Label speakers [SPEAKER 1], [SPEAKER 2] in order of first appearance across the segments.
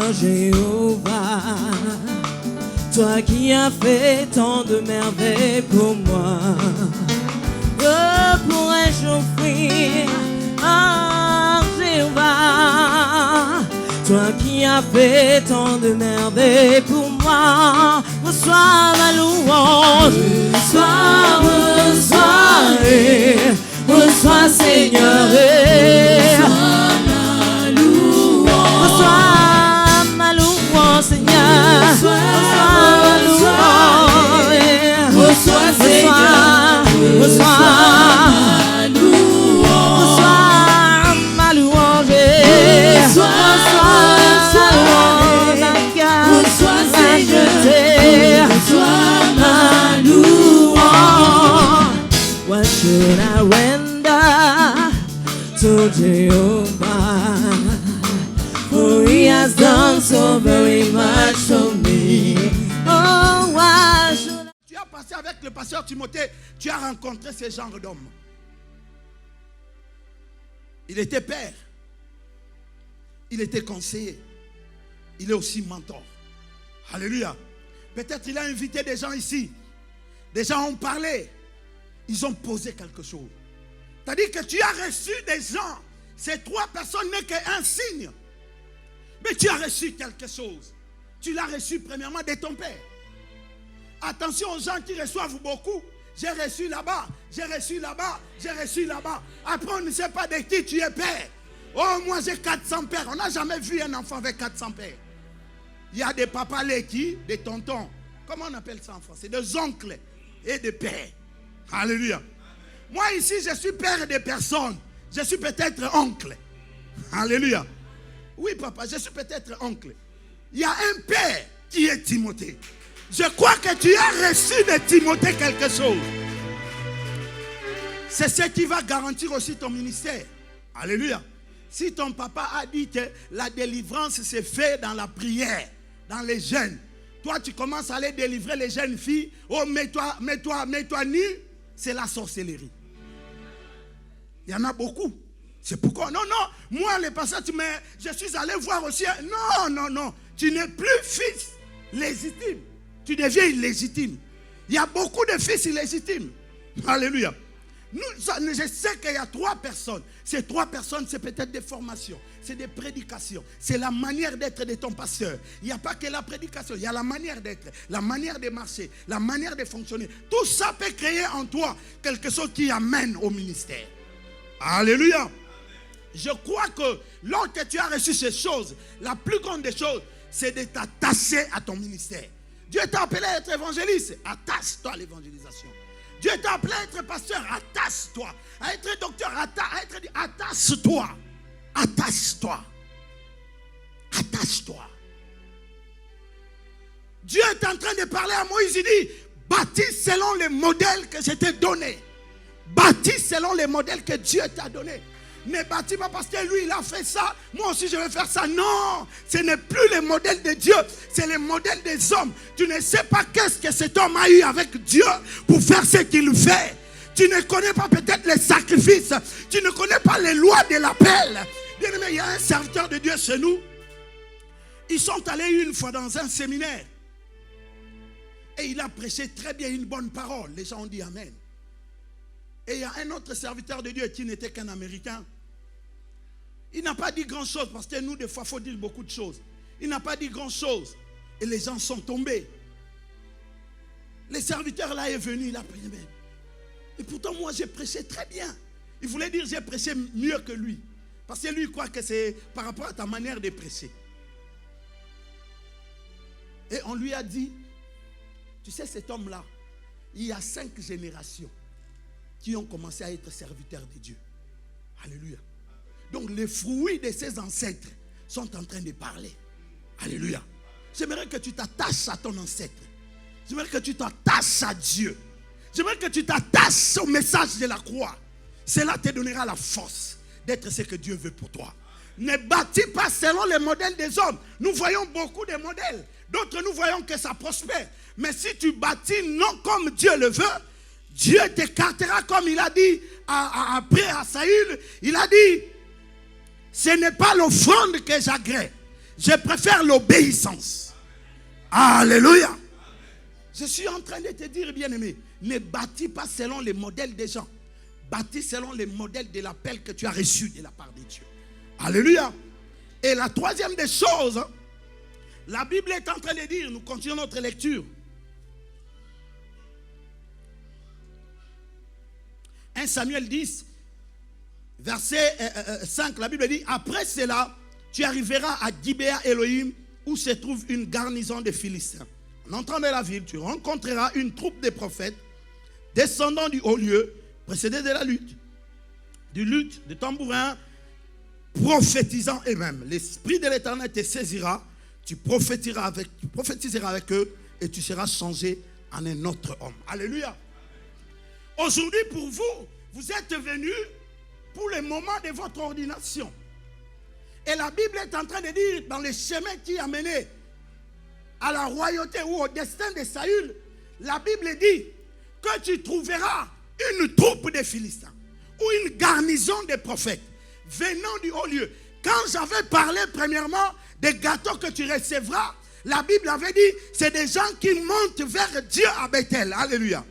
[SPEAKER 1] louange, Jéhovah. Toi qui as fait tant de merveilles pour moi, que pourrais-je offrir à Jéhovah? Toi qui as fait tant de merveilles pour moi, reçois ma louange, reçois Seigneur, reçois ma louange Seigneur, reçois Seigneur, reçois ma louange, reçois Seigneur, reçois ma louange. What should I render to Jehovah? For he has done so very much for me. Oh, why should I...
[SPEAKER 2] Tu as passé avec le pasteur Timothée, tu as rencontré ce genre d'homme. Il était père, il était conseiller, il est aussi mentor. Alléluia. Peut-être il a invité des gens ici. Des gens ont parlé. Ils ont posé quelque chose. C'est-à-dire que tu as reçu des gens. Ces trois personnes n'est qu'un signe. Mais tu as reçu quelque chose. Tu l'as reçu premièrement de ton père. Attention aux gens qui reçoivent beaucoup. J'ai reçu là-bas, j'ai reçu là-bas, j'ai reçu là-bas. Après on ne sait pas de qui tu es père. Oh, moi j'ai 400 pères. On n'a jamais vu un enfant avec 400 pères. Il y a des papas qui, des tontons. Comment on appelle ça en français? Des oncles et des pères. Alléluia. Moi ici, je suis père de personnes. Je suis peut-être oncle. Alléluia. Oui, papa, je suis peut-être oncle. Il y a un père qui est Timothée. Je crois que tu as reçu de Timothée quelque chose. C'est ce qui va garantir aussi ton ministère. Alléluia. Si ton papa a dit que la délivrance se fait dans la prière, dans les jeûnes, toi tu commences à aller délivrer les jeunes filles. Oh, mets-toi nu. C'est la sorcellerie. Il y en a beaucoup. C'est pourquoi, non, moi les pasteurs, je suis allé voir aussi. Non, tu n'es plus fils légitime. Tu deviens illégitime. Il y a beaucoup de fils illégitimes. Alléluia. Je sais qu'il y a trois personnes. Ces trois personnes, c'est peut-être des formations, c'est des prédications, c'est la manière d'être de ton pasteur. Il n'y a pas que la prédication, il y a la manière d'être, la manière de marcher, la manière de fonctionner. Tout ça peut créer en toi quelque chose qui amène au ministère. Alléluia. Je crois que lorsque tu as reçu ces choses, la plus grande des choses, c'est de t'attacher à ton ministère. Dieu t'a appelé à être évangéliste, attache-toi à l'évangélisation. Dieu t'a appelé à être pasteur, attache-toi. À être docteur, attache-toi. Attache-toi. Attache-toi. Dieu est en train de parler à Moïse, il dit, bâtis selon les modèles que je t'ai donnés. Bâtis selon les modèles que Dieu t'a donnés. Ne bâtis pas parce que lui il a fait ça, moi aussi je vais faire ça. Non, ce n'est plus le modèle de Dieu, c'est le modèle des hommes. Tu ne sais pas qu'est-ce que cet homme a eu avec Dieu pour faire ce qu'il fait. Tu ne connais pas peut-être les sacrifices, tu ne connais pas les lois de l'appel. Bien aimé, il y a un serviteur de Dieu chez nous. Ils sont allés une fois dans un séminaire et il a prêché très bien une bonne parole. Les gens ont dit Amen. Et il y a un autre serviteur de Dieu qui n'était qu'un Américain. Il n'a pas dit grand chose parce que nous, des fois, il faut dire beaucoup de choses. Il n'a pas dit grand chose. Et les gens sont tombés. Le serviteur là est venu, il a prié. Et pourtant, moi, j'ai prêché très bien. Il voulait dire j'ai prêché mieux que lui. Parce que lui, il croit que c'est par rapport à ta manière de prêcher. Et on lui a dit, tu sais, cet homme-là, il y a 5 générations qui ont commencé à être serviteurs de Dieu. Alléluia. Donc les fruits de ses ancêtres sont en train de parler. Alléluia. J'aimerais que tu t'attaches à ton ancêtre. J'aimerais que tu t'attaches à Dieu. J'aimerais que tu t'attaches au message de la croix. Cela te donnera la force d'être ce que Dieu veut pour toi. Ne bâtis pas selon les modèles des hommes. Nous voyons beaucoup de modèles. D'autres, nous voyons que ça prospère. Mais si tu bâtis non comme Dieu le veut, Dieu t'écartera comme il a dit après à Saül. Il a dit, ce n'est pas l'offrande que j'agrée. Je préfère l'obéissance. Alléluia. Je suis en train de te dire, bien-aimé, ne bâtis pas selon les modèles des gens. Bâtis selon les modèles de l'appel que tu as reçu de la part de Dieu. Alléluia. Et la troisième des choses, la Bible est en train de dire, nous continuons notre lecture. 1 Samuel 10, verset 5, la Bible dit, après cela, tu arriveras à Gibéa Elohim, où se trouve une garnison de Philistins. En entrant dans la ville, tu rencontreras une troupe de prophètes descendant du haut lieu, précédés de la lutte, de tambourins, prophétisant eux-mêmes. L'Esprit de l'Éternel te saisira, tu prophétiseras avec eux et tu seras changé en un autre homme. Alléluia. Aujourd'hui, pour vous, vous êtes venus pour le moment de votre ordination. Et la Bible est en train de dire, dans le chemin qui a mené à la royauté ou au destin de Saül, la Bible dit que tu trouveras une troupe de Philistins ou une garnison de prophètes venant du haut lieu. Quand j'avais parlé premièrement des gâteaux que tu recevras, la Bible avait dit, c'est des gens qui montent vers Dieu à Bethel. Alléluia.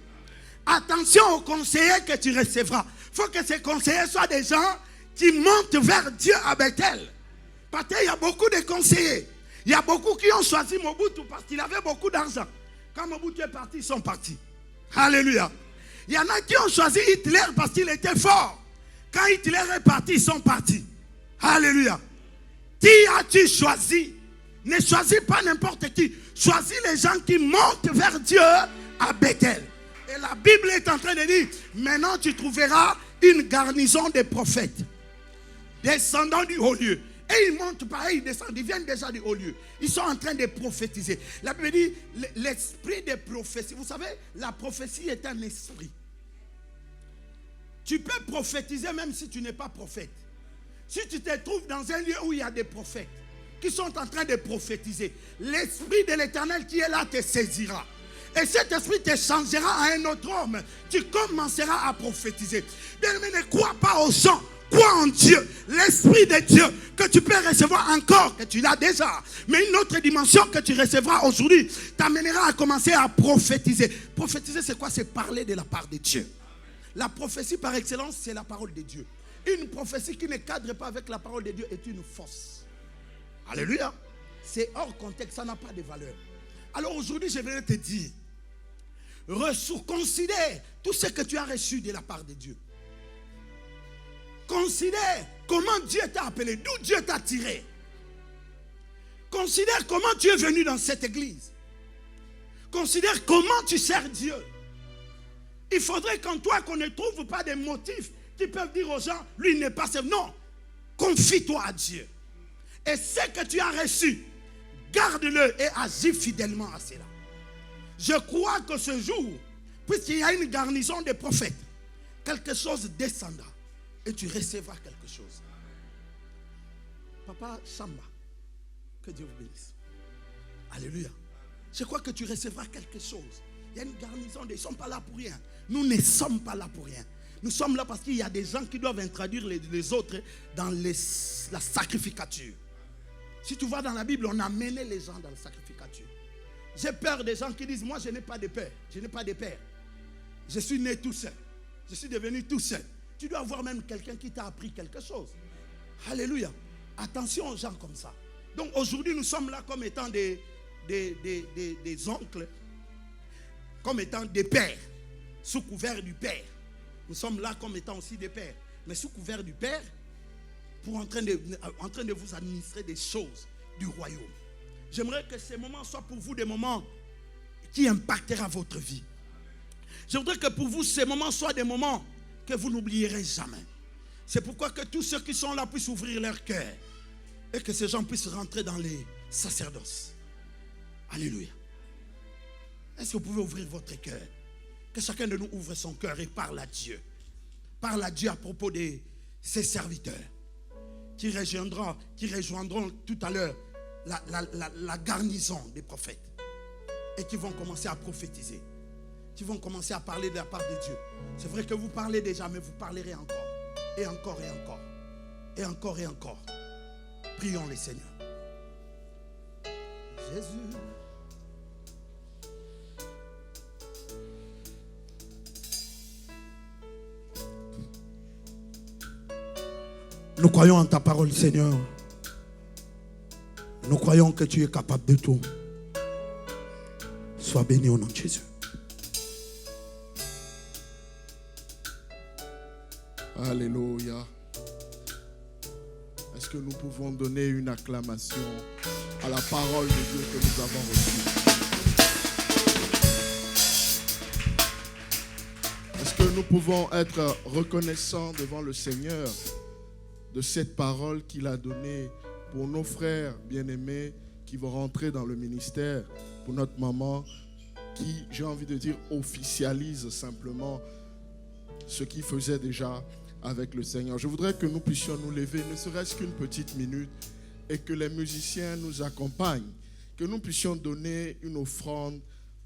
[SPEAKER 2] Attention aux conseillers que tu recevras. Il faut que ces conseillers soient des gens qui montent vers Dieu à Bethel. Parce qu'il y a beaucoup de conseillers. Il y a beaucoup qui ont choisi Mobutu parce qu'il avait beaucoup d'argent. Quand Mobutu est parti, ils sont partis. Alléluia. Il y en a qui ont choisi Hitler parce qu'il était fort. Quand Hitler est parti, ils sont partis. Alléluia. Qui as-tu choisi? Ne choisis pas n'importe qui. Choisis les gens qui montent vers Dieu à Bethel. Et la Bible est en train de dire, maintenant tu trouveras une garnison de prophètes descendant du haut lieu. Et ils montent pareil, ils descendent, ils viennent déjà du haut lieu. Ils sont en train de prophétiser. La Bible dit, l'esprit de prophétie. Vous savez, la prophétie est un esprit. Tu peux prophétiser même si tu n'es pas prophète. Si tu te trouves dans un lieu où il y a des prophètes qui sont en train de prophétiser, l'esprit de l'Éternel qui est là te saisira. Et cet esprit te changera à un autre homme. Tu commenceras à prophétiser. Bien, mais ne crois pas aux gens. Crois en Dieu, l'Esprit de Dieu que tu peux recevoir encore, que tu l'as déjà. Mais une autre dimension que tu recevras aujourd'hui t'amènera à commencer à prophétiser. Prophétiser, c'est quoi? C'est parler de la part de Dieu. La prophétie par excellence, c'est la parole de Dieu. Une prophétie qui ne cadre pas avec la parole de Dieu est une fausse. Alléluia. C'est hors contexte, ça n'a pas de valeur. Alors aujourd'hui, je vais te dire, considère tout ce que tu as reçu de la part de Dieu. Considère comment Dieu t'a appelé, d'où Dieu t'a tiré. Considère comment tu es venu dans cette église. Considère comment tu sers Dieu. Il faudrait qu'en toi qu'on ne trouve pas des motifs qui peuvent dire aux gens, lui il n'est pas servi. Non, confie-toi à Dieu. Et ce que tu as reçu, garde-le et agis fidèlement à cela. Je crois que ce jour, puisqu'il y a une garnison de prophètes, quelque chose descendra. Et tu recevras quelque chose. Papa Chamba, que Dieu vous bénisse. Alléluia. Je crois que tu recevras quelque chose. Il y a une garnison, ils ne sont pas là pour rien. Nous ne sommes pas là pour rien. Nous sommes là parce qu'il y a des gens qui doivent introduire les autres dans la sacrificature. Si tu vois dans la Bible, on a mené les gens dans la sacrificature. J'ai peur des gens qui disent, moi je n'ai pas de père. Je n'ai pas de père. Je suis né tout seul. Je suis devenu tout seul. Tu dois avoir même quelqu'un qui t'a appris quelque chose. Alléluia. Attention aux gens comme ça. Donc aujourd'hui, nous sommes là comme étant des oncles, comme étant des pères, sous couvert du Père. Nous sommes là comme étant aussi des pères, mais sous couvert du Père, pour en train de vous administrer des choses du royaume. J'aimerais que ces moments soient pour vous des moments qui impacteront votre vie. Je voudrais que pour vous, ces moments soient des moments que vous n'oublierez jamais. C'est pourquoi que tous ceux qui sont là puissent ouvrir leur cœur et que ces gens puissent rentrer dans les sacerdoces. Alléluia. Est-ce que vous pouvez ouvrir votre cœur? Que chacun de nous ouvre son cœur et parle à Dieu. Parle à Dieu à propos de ses serviteurs qui rejoindront tout à l'heure la garnison des prophètes et qui vont commencer à prophétiser. Qui vont commencer à parler de la part de Dieu. C'est vrai que vous parlez déjà, mais vous parlerez encore. Et encore et encore. Et encore et encore. Prions le Seigneur. Jésus. Nous croyons en ta parole, Seigneur. Nous croyons que tu es capable de tout. Sois béni au nom de Jésus.
[SPEAKER 3] Alléluia. Est-ce que nous pouvons donner une acclamation à la parole de Dieu que nous avons reçue? Est-ce que nous pouvons être reconnaissants devant le Seigneur de cette parole qu'il a donnée pour nos frères bien-aimés qui vont rentrer dans le ministère, pour notre maman qui, j'ai envie de dire, officialise simplement ce qu'il faisait déjà avec le Seigneur. Je voudrais que nous puissions nous lever, ne serait-ce qu'une petite minute, et que les musiciens nous accompagnent, que nous puissions donner une offrande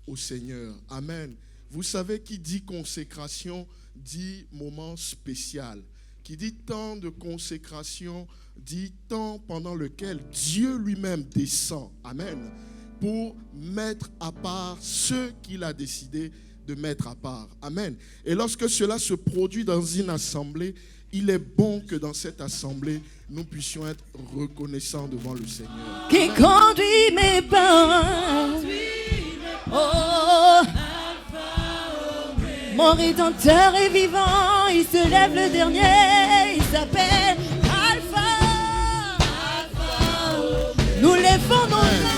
[SPEAKER 3] au Seigneur. Amen. Vous savez, qui dit consécration, dit moment spécial. Qui dit temps de consécration, dit temps pendant lequel Dieu lui-même descend. Amen. Pour mettre à part ceux qu'il a décidé de mettre à part. Amen. Et lorsque cela se produit dans une assemblée, il est bon que dans cette assemblée, nous puissions être reconnaissants devant le Seigneur.
[SPEAKER 1] Qui conduit mes pas. Oh, mon Rédempteur est vivant, il se lève le dernier, il s'appelle Alpha. Nous lèvons nos mains.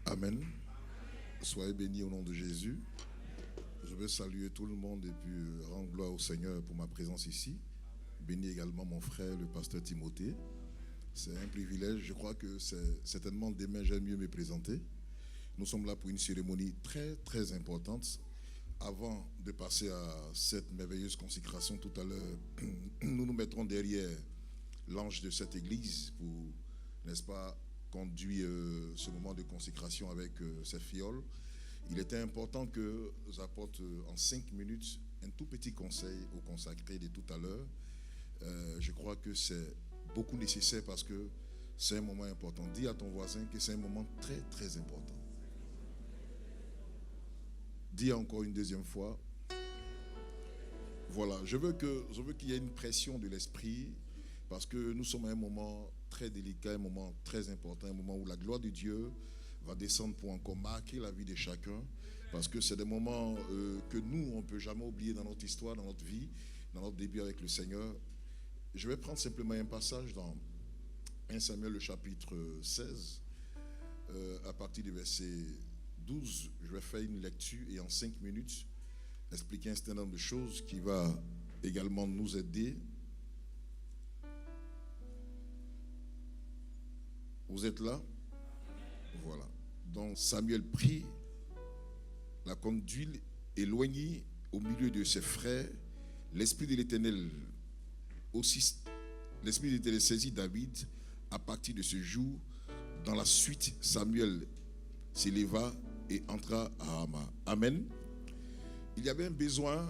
[SPEAKER 4] Amen. Soyez bénis au nom de Jésus. Je veux saluer tout le monde et puis rendre gloire au Seigneur pour ma présence ici. Bénis également mon frère, le pasteur Timothée. C'est un privilège. Je crois que c'est certainement demain, j'aime mieux me présenter. Nous sommes là pour une cérémonie très, très importante. Avant de passer à cette merveilleuse consécration tout à l'heure, nous nous mettrons derrière l'ange de cette église pour, n'est-ce pas, conduire ce moment de consécration avec cette fiole. Il était important que j'apporte en 5 minutes un tout petit conseil au consacré de tout à l'heure. Je crois que c'est beaucoup nécessaire parce que c'est un moment important. Dis à ton voisin que c'est un moment très très important. Dis encore une deuxième fois. Voilà, je veux qu'il y ait une pression de l'esprit parce que nous sommes à un moment très délicat, un moment très important, un moment où la gloire de Dieu va descendre pour encore marquer la vie de chacun parce que c'est des moments que nous, on ne peut jamais oublier dans notre histoire, dans notre vie, dans notre début avec le Seigneur. Je vais prendre simplement un passage dans 1 Samuel, le chapitre 16, à partir du verset 12. Je vais faire une lecture et en 5 minutes, expliquer un certain nombre de choses qui va également nous aider. Vous êtes là? Voilà. Donc Samuel prit la conduite éloignée au milieu de ses frères. L'Esprit de l'Éternel aussi, l'Esprit de l'Éternel saisit David. À partir de ce jour, dans la suite, Samuel s'éleva et entra à Rama. Amen. Il y avait un besoin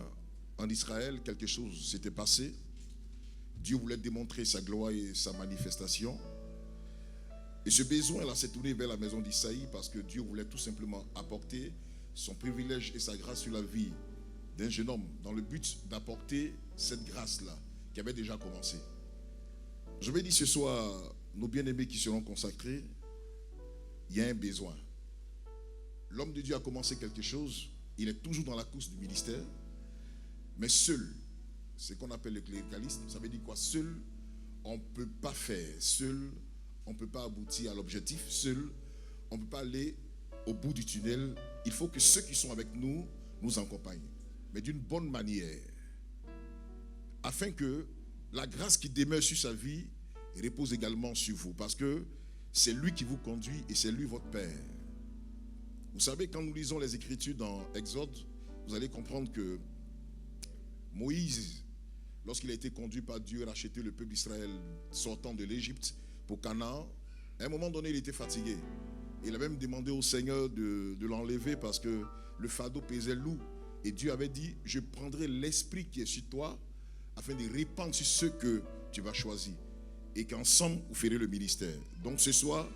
[SPEAKER 4] en Israël, quelque chose s'était passé. Dieu voulait démontrer sa gloire et sa manifestation. Et ce besoin-là s'est tourné vers la maison d'Isaïe parce que Dieu voulait tout simplement apporter son privilège et sa grâce sur la vie d'un jeune homme dans le but d'apporter cette grâce-là qui avait déjà commencé. Je vais dire ce soir, nos bien-aimés qui seront consacrés, il y a un besoin. L'homme de Dieu a commencé quelque chose, il est toujours dans la course du ministère, mais seul, c'est ce qu'on appelle le cléricalisme, ça veut dire quoi? Seul, on ne peut pas faire, seul, on ne peut pas aboutir à l'objectif, seul, on ne peut pas aller au bout du tunnel. Il faut que ceux qui sont avec nous nous accompagnent, mais d'une bonne manière, afin que la grâce qui demeure sur sa vie repose également sur vous, parce que c'est lui qui vous conduit et c'est lui votre Père. Vous savez, quand nous lisons les Écritures dans Exode, vous allez comprendre que Moïse, lorsqu'il a été conduit par Dieu et racheté le peuple d'Israël sortant de l'Égypte pour Canaan, à un moment donné, il était fatigué. Il a même demandé au Seigneur de l'enlever parce que le fardeau pesait lourd. Et Dieu avait dit, je prendrai l'esprit qui est sur toi afin de répandre sur ceux que tu vas choisir. et qu'ensemble, vous ferez le ministère. Donc ce soir,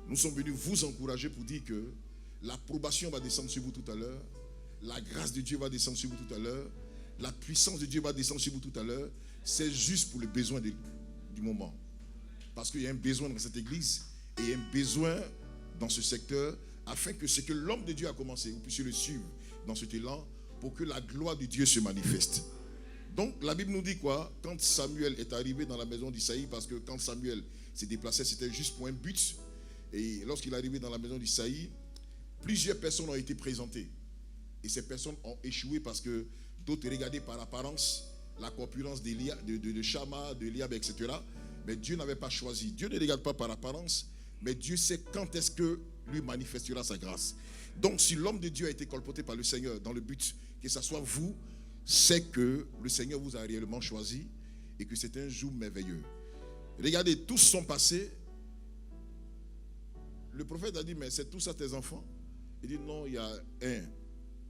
[SPEAKER 4] nous sommes venus vous encourager pour dire que l'approbation va descendre sur vous tout à l'heure, la grâce de Dieu va descendre sur vous tout à l'heure, la puissance de Dieu va descendre sur vous tout à l'heure. C'est juste pour le besoin du moment. Parce qu'il y a un besoin dans cette église et il y a un besoin dans ce secteur afin que ce que l'homme de Dieu a commencé, vous puissiez le suivre dans cet élan pour que la gloire de Dieu se manifeste. Donc la Bible nous dit quoi? Quand Samuel est arrivé dans la maison d'Isaïe, parce que quand Samuel s'est déplacé, c'était juste pour un but. Et lorsqu'il est arrivé dans la maison d'Isaïe, plusieurs personnes ont été présentées. Et ces personnes ont échoué parce que d'autres regardaient par apparence la corpulence de Shama, de Eliab, etc. Mais Dieu n'avait pas choisi. Dieu ne regarde pas par apparence, mais Dieu sait quand est-ce que lui manifestera sa grâce. Donc si l'homme de Dieu a été colporté par le Seigneur dans le but que ce soit vous, c'est que le Seigneur vous a réellement choisi et que c'est un jour merveilleux. Regardez, tous sont passés. Le prophète a dit, mais c'est tout ça tes enfants? Il dit, non, il y a un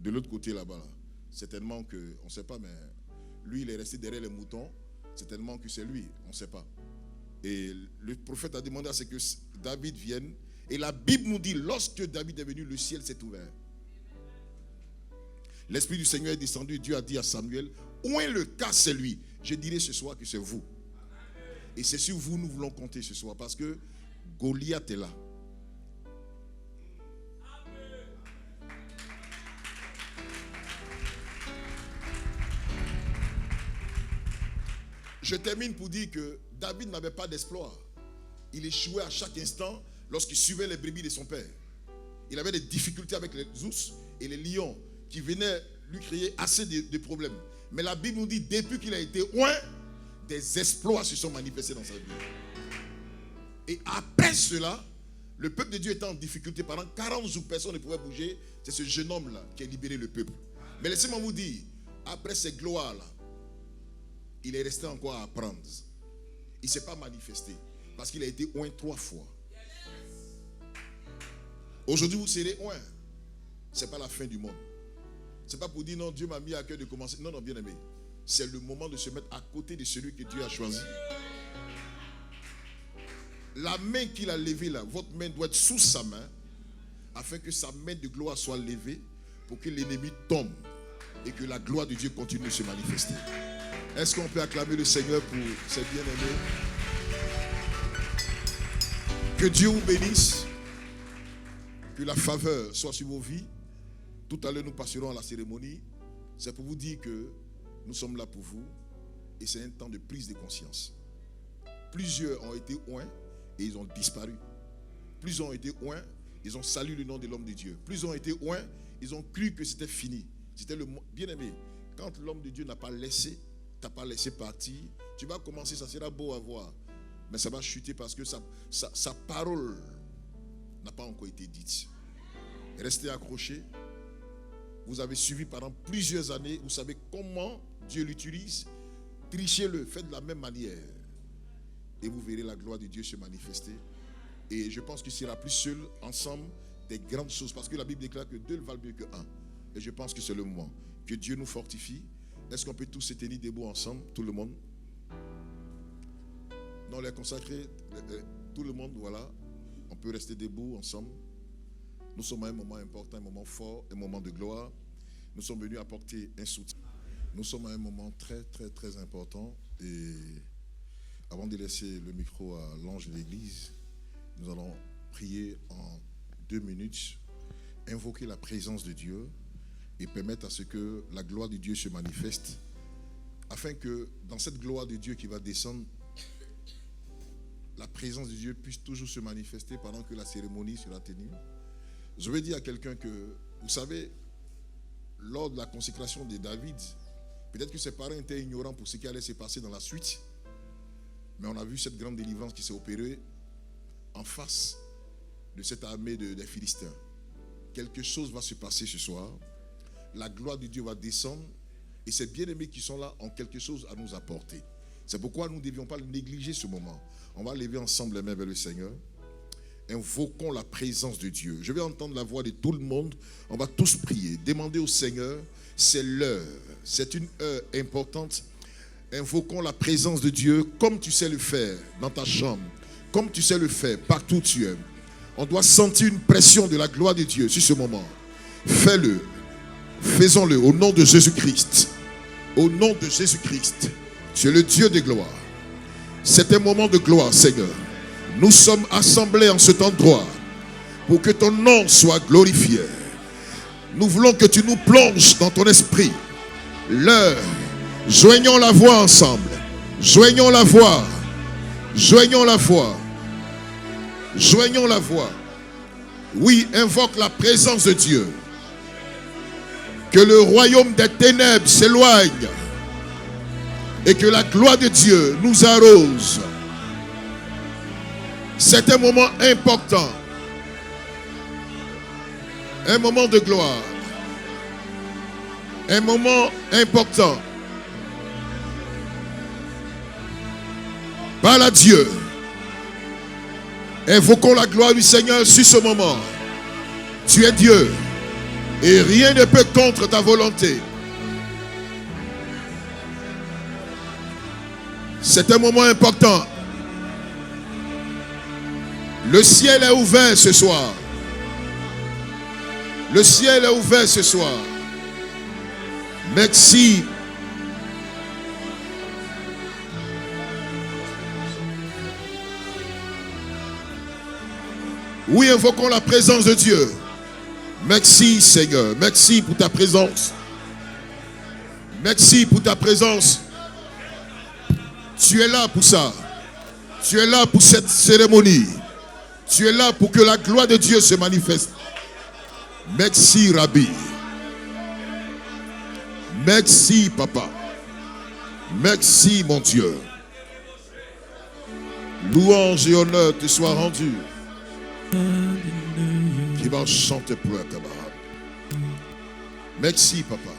[SPEAKER 4] de l'autre côté là-bas. Là. Certainement que, on ne sait pas, mais lui, il est resté derrière les moutons. Certainement que c'est lui, on ne sait pas. Et le prophète a demandé à ce que David vienne. Et la Bible nous dit, lorsque David est venu, le ciel s'est ouvert. L'Esprit du Seigneur est descendu. Dieu a dit à Samuel, où est le cas, c'est lui. Je dirai ce soir que c'est vous. Et c'est sur vous nous voulons compter ce soir. Parce que Goliath est là. Je termine pour dire que David n'avait pas d'exploit. Il échouait à chaque instant lorsqu'il suivait les brebis de son père. Il avait des difficultés avec les ours et les lions qui venaient lui créer assez de problèmes. Mais la Bible nous dit, depuis qu'il a été oint, des exploits se sont manifestés dans sa vie. Et après cela, le peuple de Dieu était en difficulté. Pendant 40 jours, personne ne pouvait bouger. C'est ce jeune homme-là qui a libéré le peuple. Mais laissez-moi vous dire, après ces gloires-là, il est resté encore à apprendre. Il ne s'est pas manifesté. Parce qu'il a été oint 3 fois. Aujourd'hui, vous serez oint. Ce n'est pas la fin du monde. Ce n'est pas pour dire non, Dieu m'a mis à cœur de commencer. Non, non, bien aimé. C'est le moment de se mettre à côté de celui que Dieu a choisi. La main qu'il a levée là, votre main doit être sous sa main, afin que sa main de gloire soit levée, pour que l'ennemi tombe et que la gloire de Dieu continue de se manifester. Est-ce qu'on peut acclamer le Seigneur pour ses bien-aimés? Que Dieu vous bénisse. Que la faveur soit sur vos vies. Tout à l'heure, nous passerons à la cérémonie. C'est pour vous dire que nous sommes là pour vous. Et c'est un temps de prise de conscience. Plusieurs ont été oints et ils ont disparu. Plusieurs ont été oints, ils ont salué le nom de l'homme de Dieu. Plusieurs ont été oints, ils ont cru que c'était fini. C'était le bien-aimé. Quand l'homme de Dieu n'a pas laissé, t'as pas laissé partir, tu vas commencer, ça sera beau à voir. Mais ça va chuter parce que sa parole n'a pas encore été dite. Restez accrochés. Vous avez suivi pendant plusieurs années. Vous savez comment Dieu l'utilise. Trichez-le, faites de la même manière. Et vous verrez la gloire de Dieu se manifester. Et je pense qu'il sera plus seul, ensemble, des grandes choses. Parce que la Bible déclare que 2 valent mieux que 1. Et je pense que c'est le moment. Que Dieu nous fortifie. Est-ce qu'on peut tous se tenir debout ensemble, tout le monde? Non, les consacrés, tout le monde, voilà. On peut rester debout ensemble. Nous sommes à un moment important, un moment fort, un moment de gloire. Nous sommes venus apporter un soutien. Nous sommes à un moment très, très, très important. Et avant de laisser le micro à l'ange de l'église, nous allons prier en 2 minutes, invoquer la présence de Dieu et permettre à ce que la gloire de Dieu se manifeste, afin que dans cette gloire de Dieu qui va descendre, la présence de Dieu puisse toujours se manifester pendant que la cérémonie sera tenue. Je vais dire à quelqu'un que, vous savez, lors de la consécration de David, peut-être que ses parents étaient ignorants pour ce qui allait se passer dans la suite, mais on a vu cette grande délivrance qui s'est opérée en face de cette armée des Philistins. Quelque chose va se passer ce soir. La gloire de Dieu va descendre et ces bien-aimés qui sont là ont quelque chose à nous apporter. C'est pourquoi nous ne devions pas négliger ce moment. On va lever ensemble les mains vers le Seigneur. Invoquons la présence de Dieu. Je vais entendre la voix de tout le monde. On va tous prier. Demandez au Seigneur. C'est l'heure. C'est une heure importante. Invoquons la présence de Dieu comme tu sais le faire dans ta chambre, comme tu sais le faire partout où tu es. On doit sentir une pression de la gloire de Dieu sur ce moment. Fais-le. Faisons-le au nom de Jésus-Christ. Au nom de Jésus-Christ. Tu es le Dieu de gloire. C'est un moment de gloire, Seigneur. Nous sommes assemblés en cet endroit pour que ton nom soit glorifié. Nous voulons que tu nous plonges dans ton esprit. L'heure. Joignons la voix ensemble. Joignons la voix. Joignons la voix. Joignons la voix. Oui, invoque la présence de Dieu. Que le royaume des ténèbres s'éloigne. Et que la gloire de Dieu nous arrose. C'est un moment important. Un moment de gloire. Un moment important. Parle à Dieu. Invoquons la gloire du Seigneur sur ce moment. Tu es Dieu. Et rien ne peut contre ta volonté. C'est un moment important. Le ciel est ouvert ce soir. Le ciel est ouvert ce soir. Merci. Oui, invoquons la présence de Dieu. Merci Seigneur. Merci pour ta présence. Merci pour ta présence. Tu es là pour ça. Tu es là pour cette cérémonie. Tu es là pour que la gloire de Dieu se manifeste. Merci Rabbi. Merci Papa. Merci mon Dieu. Louange et honneur te soient rendus. Qui va chanter pour un camarade. Merci Papa.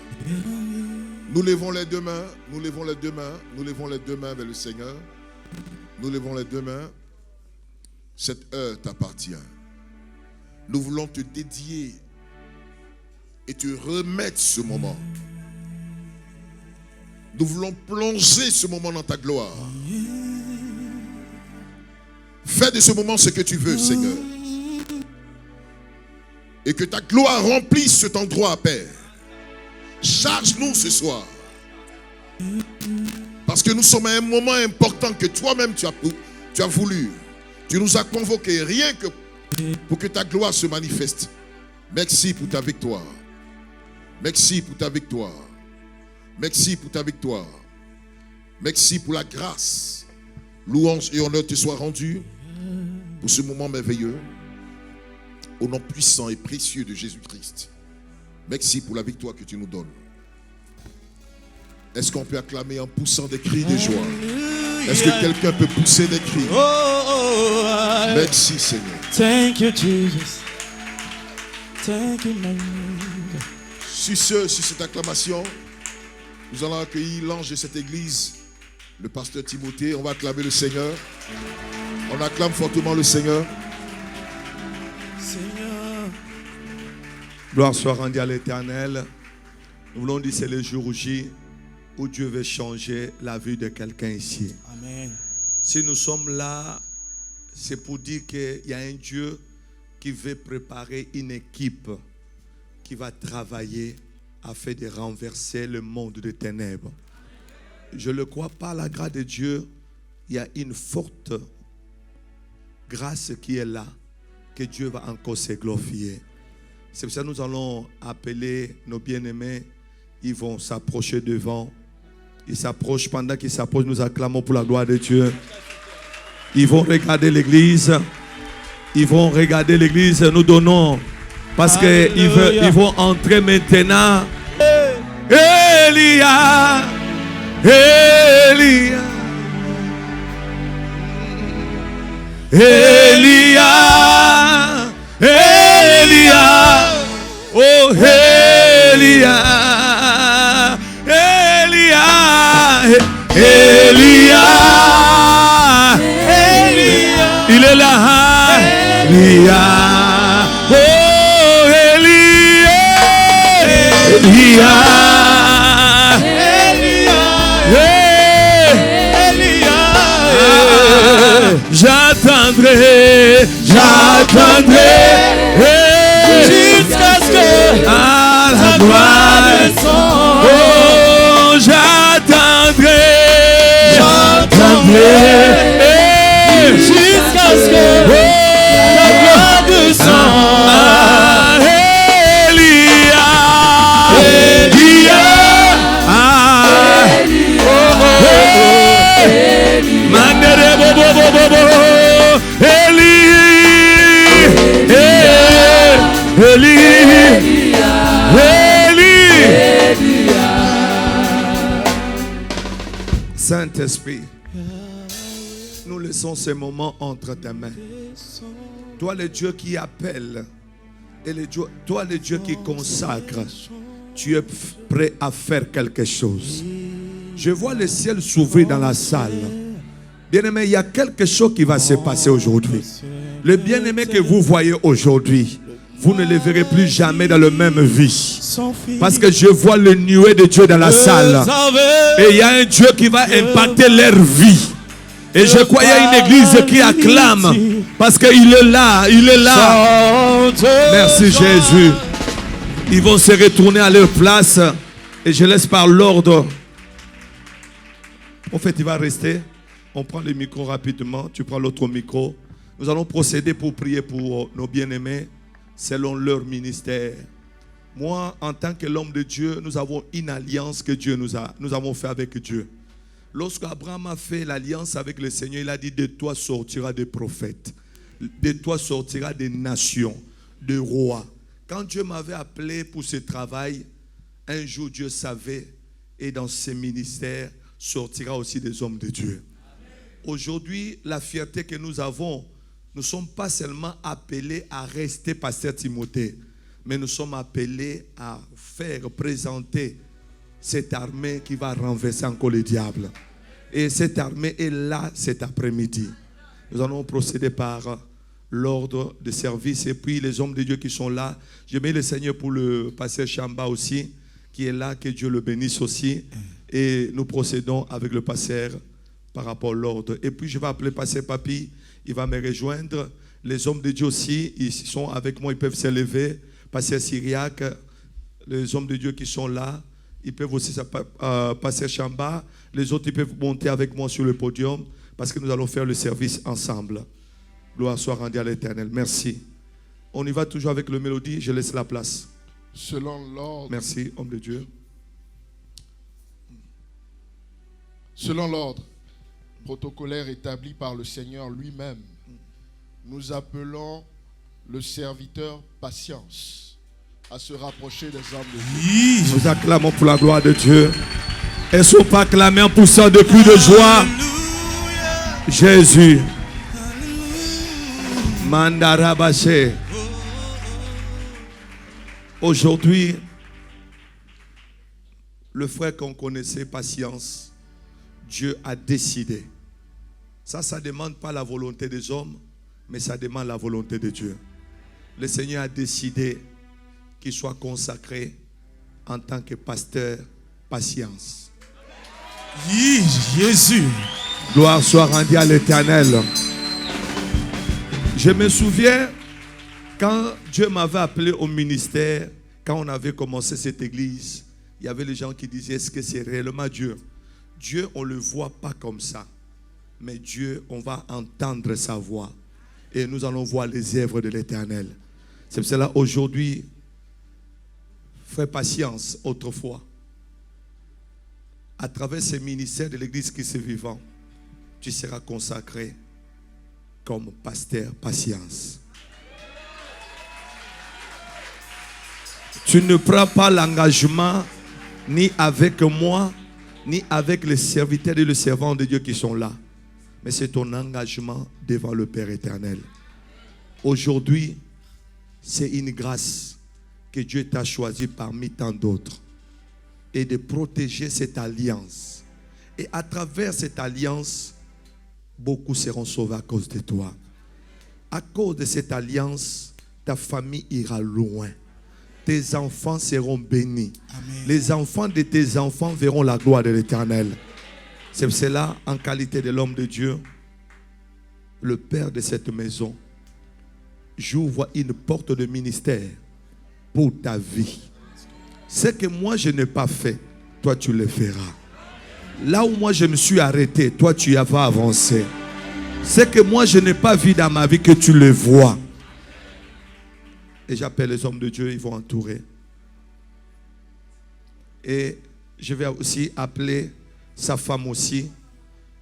[SPEAKER 4] Nous levons les deux mains. Nous levons les deux mains. Nous levons les deux mains vers le Seigneur. Nous levons les deux mains. Cette heure t'appartient. Nous voulons te dédier et te remettre ce moment. Nous voulons plonger ce moment dans ta gloire. Fais de ce moment ce que tu veux, Seigneur. Et que ta gloire remplisse cet endroit, Père. Charge-nous ce soir. Parce que nous sommes à un moment important que toi-même tu as voulu. Tu nous as convoqués rien que pour que ta gloire se manifeste. Merci pour ta victoire. Merci pour ta victoire. Merci pour ta victoire. Merci pour la grâce. Louange et honneur te soient rendus pour ce moment merveilleux. Au nom puissant et précieux de Jésus-Christ. Merci pour la victoire que tu nous donnes. Est-ce qu'on peut acclamer en poussant des cris de joie? Est-ce que quelqu'un peut pousser des cris? Merci Seigneur.
[SPEAKER 1] Thank you Jesus. Thank you my Lord.
[SPEAKER 4] Sur cette acclamation, nous allons accueillir l'ange de cette église, le pasteur Timothée. On va acclamer le Seigneur. On acclame fortement le Seigneur.
[SPEAKER 1] Seigneur.
[SPEAKER 5] Gloire soit rendue à l'Éternel. Nous voulons dire c'est le jour J où Dieu veut changer la vie de quelqu'un ici.
[SPEAKER 1] Amen.
[SPEAKER 5] Si nous sommes là, c'est pour dire qu'il y a un Dieu qui veut préparer une équipe qui va travailler afin de renverser le monde de ténèbres. Je le crois par la grâce de Dieu, il y a une forte grâce qui est là, que Dieu va encore se glorifier. C'est pour ça que nous allons appeler nos bien-aimés. Ils vont s'approcher devant. Ils s'approchent. Pendant qu'ils s'approchent, nous acclamons pour la gloire de Dieu. Ils vont regarder l'église. Ils vont regarder l'église. Nous donnons. Parce qu'ils vont entrer maintenant. Elia. Elia. Elia. Elia. Oh Elia. Elia. Elia. Elia. Il est là. Elia. Oh Elia. Elia. j'attendrai, j'attendrai
[SPEAKER 1] jusqu'à ce que
[SPEAKER 5] à la gloire
[SPEAKER 1] descende.
[SPEAKER 5] Oh, j'attendrai,
[SPEAKER 1] jusqu'à ce que la gloire descende.
[SPEAKER 5] Elia, Mandere bobo bobo Eli Saint-Esprit, nous laissons ces moments entre tes mains. Toi le Dieu qui appelle et toi le Dieu qui consacre, tu es prêt à faire quelque chose. Je vois le ciel s'ouvrir dans la salle. Bien-aimé, il y a quelque chose qui va se passer aujourd'hui. Le bien-aimé que vous voyez aujourd'hui, vous ne le verrez plus jamais dans la même vie. Parce que je vois le nuée de Dieu dans la salle. Et il y a un Dieu qui va impacter leur vie. Et je crois qu'il y a une église qui acclame. Parce qu'il est là, il est là. Merci Jésus. Ils vont se retourner à leur place. Et je laisse par l'ordre. En fait, il va rester. On prend le micro rapidement. Tu prends l'autre micro. Nous allons procéder pour prier pour nos bien-aimés selon leur ministère. Moi, en tant que l'homme de Dieu, nous avons une alliance que nous avons fait avec Dieu. Lorsque Abraham a fait l'alliance avec le Seigneur, il a dit: de toi sortira des prophètes, de toi sortira des nations, des rois. Quand Dieu m'avait appelé pour ce travail, un jour Dieu savait, et dans ce ministère sortira aussi des hommes de Dieu. Aujourd'hui, la fierté que nous avons, nous ne sommes pas seulement appelés à rester pasteur Timothée, mais nous sommes appelés à faire présenter cette armée qui va renverser encore le diable. Et cette armée est là cet après-midi. Nous allons procéder par l'ordre de service. Et puis les hommes de Dieu qui sont là, je mets le Seigneur pour le pasteur Chamba aussi, qui est là, que Dieu le bénisse aussi. Et nous procédons avec le pasteur par rapport à l'ordre. Et puis je vais appeler pasteur Papi, il va me rejoindre. Les hommes de Dieu aussi, ils sont avec moi, ils peuvent se lever. Pasteur Syriac, les hommes de Dieu qui sont là, ils peuvent aussi passer Chamba. Les autres, ils peuvent monter avec moi sur le podium parce que nous allons faire le service ensemble. Gloire soit rendue à l'Éternel. Merci. On y va toujours avec le mélodie. Je laisse la place.
[SPEAKER 3] Selon l'ordre.
[SPEAKER 5] Merci, homme de Dieu.
[SPEAKER 3] Selon l'ordre protocolaire établi par le Seigneur lui-même, nous appelons le serviteur Patience à se rapprocher des hommes de Dieu.
[SPEAKER 5] Nous acclamons pour la gloire de Dieu. Est-ce qu'on peut acclamer en poussant de cris de joie? Jésus. Mandarabaché. Aujourd'hui, le frère qu'on connaissait, Patience, Dieu a décidé. Ça ne demande pas la volonté des hommes, mais ça demande la volonté de Dieu. Le Seigneur a décidé qu'il soit consacré en tant que pasteur Patience.
[SPEAKER 1] Jésus.
[SPEAKER 5] Gloire soit rendue à l'Éternel. Je me souviens quand Dieu m'avait appelé au ministère, quand on avait commencé cette église, il y avait les gens qui disaient: est-ce que c'est réellement Dieu? Dieu, on ne le voit pas comme ça. Mais Dieu, on va entendre sa voix. Et nous allons voir les œuvres de l'Éternel. C'est pour cela aujourd'hui, fais patience autrefois. À travers ce ministère de l'église qui est vivant, tu seras consacré comme pasteur Patience. Tu ne prends pas l'engagement ni avec moi, ni avec les serviteurs et les servants de Dieu qui sont là. Mais c'est ton engagement devant le Père éternel. Aujourd'hui, c'est une grâce que Dieu t'a choisi parmi tant d'autres. Et de protéger cette alliance. Et à travers cette alliance, beaucoup seront sauvés à cause de toi. À cause de cette alliance, ta famille ira loin. Tes enfants seront bénis. Amen. Les enfants de tes enfants verront la gloire de l'Éternel. C'est cela, en qualité de l'homme de Dieu, le père de cette maison, j'ouvre une porte de ministère pour ta vie. Ce que moi je n'ai pas fait, toi tu le feras. Là où moi je me suis arrêté, toi tu y vas avancer. Ce que moi je n'ai pas vu dans ma vie, que tu le vois. Et j'appelle les hommes de Dieu, ils vont entourer. Et je vais aussi appeler sa femme aussi,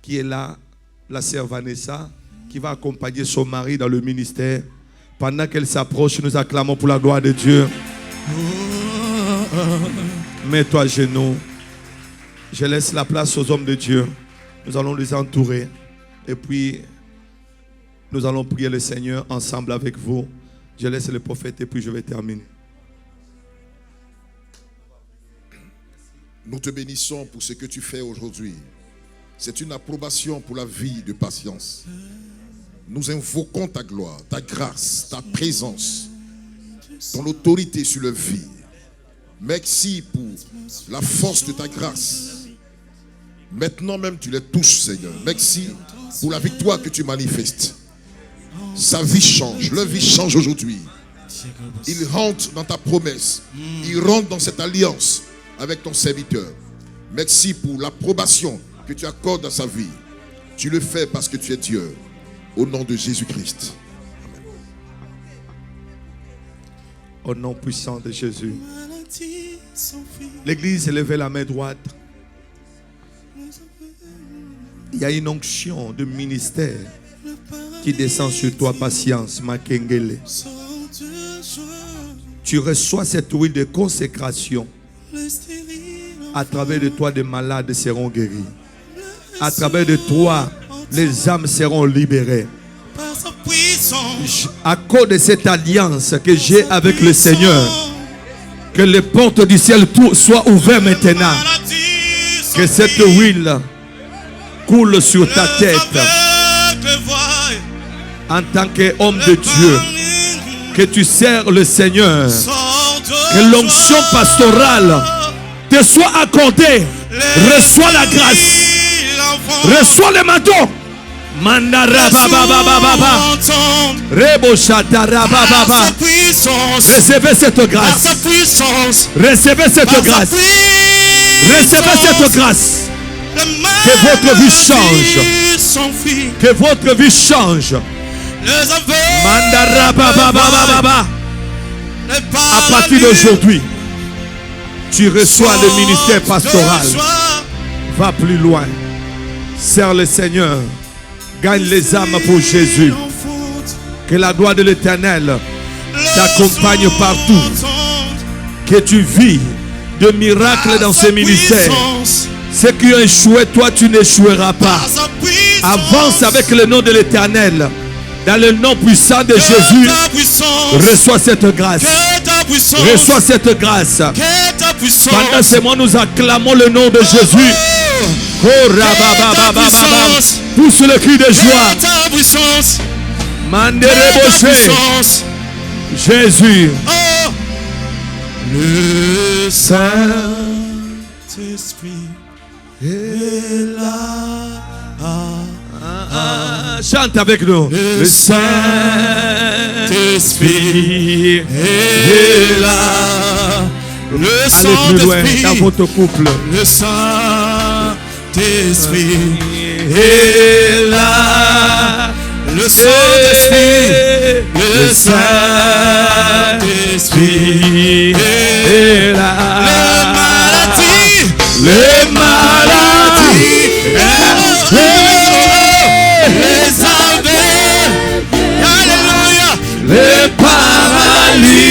[SPEAKER 5] qui est là, la sœur Vanessa, qui va accompagner son mari dans le ministère. Pendant qu'elle s'approche, nous acclamons pour la gloire de Dieu. Mets-toi à genoux. Je laisse la place aux hommes de Dieu. Nous allons les entourer. Et puis, nous allons prier le Seigneur ensemble avec vous. Je laisse le prophète et puis je vais terminer.
[SPEAKER 4] Nous te bénissons pour ce que tu fais aujourd'hui. C'est une approbation pour la vie de patience. Nous invoquons ta gloire, ta grâce, ta présence, ton autorité sur la vie. Merci pour la force de ta grâce. Maintenant même tu les touches, Seigneur. Merci pour la victoire que tu manifestes. Sa vie change, leur vie change aujourd'hui. Il rentre dans ta promesse. Il rentre dans cette alliance avec ton serviteur. Merci pour l'approbation que tu accordes à sa vie. Tu le fais parce que tu es Dieu. Au nom de Jésus-Christ. Amen.
[SPEAKER 5] Au nom puissant de Jésus. L'église levait la main droite. Il y a une onction de ministère qui descend sur toi, patience, Makengele. Tu reçois cette huile de consécration. À travers de toi, des malades seront guéris. À travers de toi, les âmes seront libérées. À cause de cette alliance que j'ai avec le Seigneur, que les portes du ciel soient ouvertes maintenant. Que cette huile coule sur ta tête. En tant qu'homme de Dieu, que tu sers le Seigneur. Que l'onction pastorale te soit accordée. Reçois la grâce. Reçois le manteau. Mandara baba baba baba. Rebo shatara baba baba. Recevez cette grâce. Recevez cette grâce. Recevez cette grâce. Que votre vie change. Que votre vie change. Mandara baba baba baba. À partir d'aujourd'hui, tu reçois le ministère pastoral. Va plus loin. Sers le Seigneur. Gagne les âmes pour Jésus. Que la gloire de l'Éternel t'accompagne partout. Que tu vis de miracles dans ce ministère. Ceux qui ont échoué, toi tu n'échoueras pas. Avance avec le nom de l'Éternel. Dans le nom puissant de Jésus, reçois cette grâce. Reçois cette grâce. Pendant ces mots, nous acclamons le nom de Jésus. Oh, pousse le cri de joie. Mandereboshe. Jésus.
[SPEAKER 6] Le Saint-Esprit est là.
[SPEAKER 5] Chante avec nous.
[SPEAKER 6] Le Saint-Esprit est là. Le
[SPEAKER 5] Allez plus loin dans votre couple.
[SPEAKER 6] Le Saint-Esprit est là. Le Saint-Esprit, le Saint-Esprit est là. Les maladies, les aveugles, alléluia, les paralyses,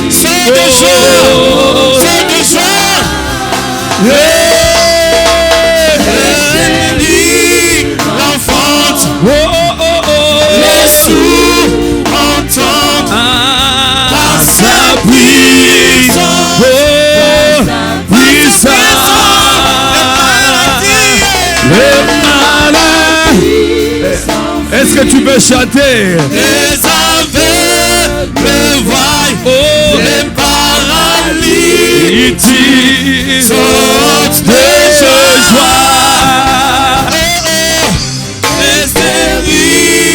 [SPEAKER 6] c'est de joie, c'est de joie. L'enfant, les sourds entendent par sa puissance, les malades.
[SPEAKER 5] Est-ce que tu peux chanter?
[SPEAKER 6] Les aveugles voient, les paralytiques sautent de joie. Les stériles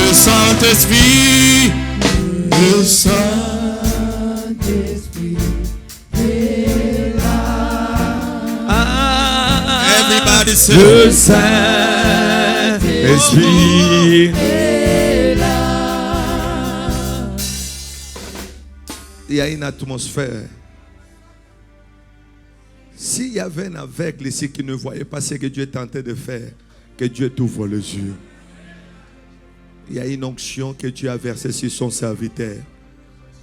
[SPEAKER 6] Le Saint-Esprit, le
[SPEAKER 1] Saint-Esprit est là.
[SPEAKER 6] Everybody say,
[SPEAKER 5] Le Saint-Esprit
[SPEAKER 1] est là.
[SPEAKER 5] Il y a une atmosphère. S'il y avait un aveugle ici qui ne voyait pas ce que Dieu est en train de faire, que Dieu t'ouvre les yeux. Il y a une onction que Dieu a versée sur son serviteur.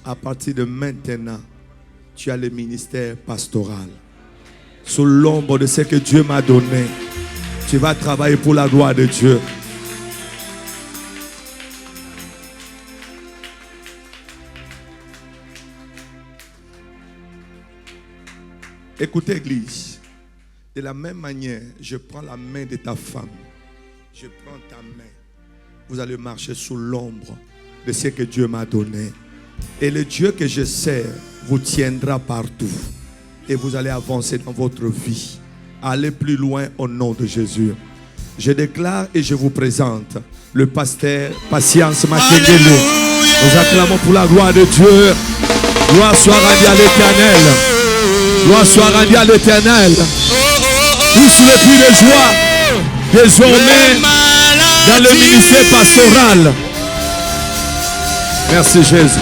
[SPEAKER 5] À partir de maintenant, tu as le ministère pastoral. Sous l'ombre de ce que Dieu m'a donné, tu vas travailler pour la gloire de Dieu. Écoutez, Église, de la même manière, je prends la main de ta femme, je prends ta main, vous allez marcher sous l'ombre de ce que Dieu m'a donné. Et le Dieu que je sers vous tiendra partout. Et vous allez avancer dans votre vie, aller plus loin au nom de Jésus. Je déclare et je vous présente le pasteur Patience Makengele. Nous acclamons pour la gloire de Dieu. Gloire soit rendue à l'Éternel. Gloire soit rendue à l'Éternel. Tous les cris de joie, désormais, dans le ministère pastoral. Merci Jésus.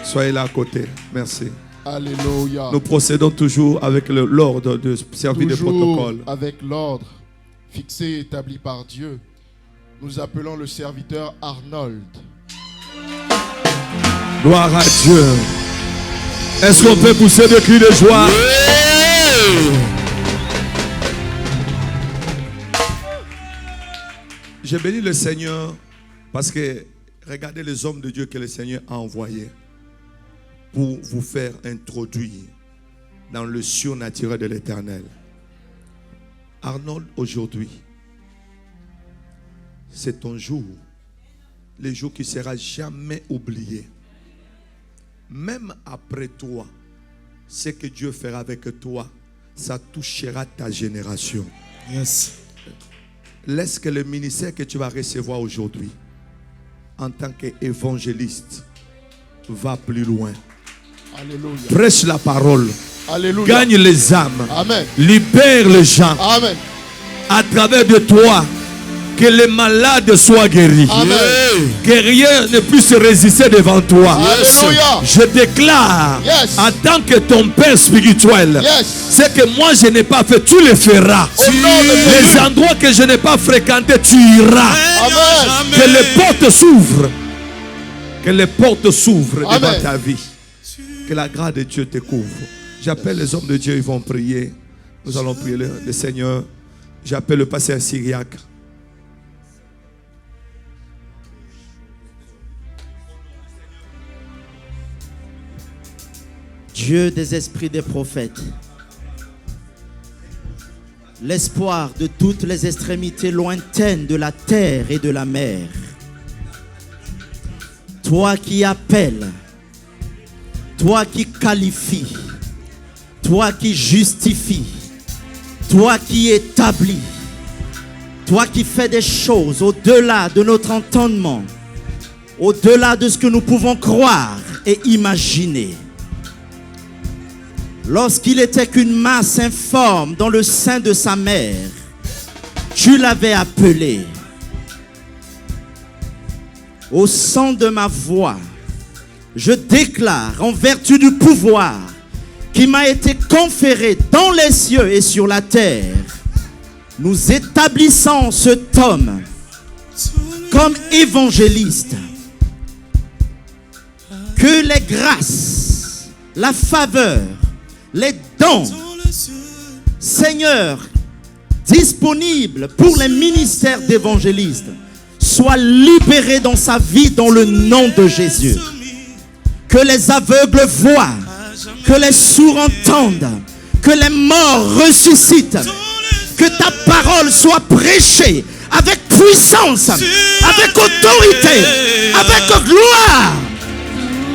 [SPEAKER 5] Soyez là à côté. Merci.
[SPEAKER 3] Alléluia.
[SPEAKER 5] Nous procédons toujours avec l'ordre de servir de protocole.
[SPEAKER 3] Avec l'ordre fixé et établi par Dieu, nous appelons le serviteur Arnold.
[SPEAKER 5] Gloire à Dieu. Est-ce qu'on peut pousser des cris de joie? Je bénis le Seigneur parce que regardez les hommes de Dieu que le Seigneur a envoyés pour vous faire introduire dans le surnaturel de l'Éternel. Arnold, aujourd'hui, c'est ton jour, le jour qui ne sera jamais oublié. Même après toi, ce que Dieu fera avec toi, ça touchera ta génération.
[SPEAKER 6] Yes.
[SPEAKER 5] Laisse que le ministère que tu vas recevoir aujourd'hui, en tant qu'évangéliste, va plus loin.
[SPEAKER 3] Alléluia.
[SPEAKER 5] Prêche la parole.
[SPEAKER 3] Alléluia.
[SPEAKER 5] Gagne les âmes.
[SPEAKER 3] Amen.
[SPEAKER 5] Libère les gens.
[SPEAKER 3] Amen.
[SPEAKER 5] À travers de toi, que les malades soient guéris.
[SPEAKER 3] Amen.
[SPEAKER 5] Que rien ne puisse résister devant toi.
[SPEAKER 3] Alléluia.
[SPEAKER 5] Je déclare,
[SPEAKER 3] Yes.
[SPEAKER 5] en tant que ton père spirituel,
[SPEAKER 3] Yes.
[SPEAKER 5] ce que moi je n'ai pas fait, tu le feras.
[SPEAKER 3] Au nom de Jésus.
[SPEAKER 5] Les endroits que je n'ai pas fréquentés, tu iras.
[SPEAKER 3] Amen.
[SPEAKER 5] Que les portes s'ouvrent. Que les portes s'ouvrent devant
[SPEAKER 3] Amen.
[SPEAKER 5] ta vie. Que la grâce de Dieu te couvre. J'appelle les hommes de Dieu, ils vont prier. Nous allons prier le Seigneur. J'appelle le pasteur Syriac.
[SPEAKER 1] Dieu des esprits des prophètes, l'espoir de toutes les extrémités lointaines de la terre et de la mer. Toi qui appelles, toi qui qualifies, toi qui justifies, toi qui établis, toi qui fais des choses au-delà de notre entendement, au-delà de ce que nous pouvons croire et imaginer. Lorsqu'il était qu'une masse informe dans le sein de sa mère, tu l'avais appelé. Au son de ma voix, je déclare en vertu du pouvoir qui m'a été conféré dans les cieux et sur la terre, nous établissons cet homme comme évangéliste. Que les grâces, la faveur, les dons, Seigneur, disponibles pour les ministères d'évangélistes, soient libérés dans sa vie dans le nom de Jésus. Que les aveugles voient, que les sourds entendent, que les morts ressuscitent, que ta parole soit prêchée avec puissance, avec autorité, avec gloire,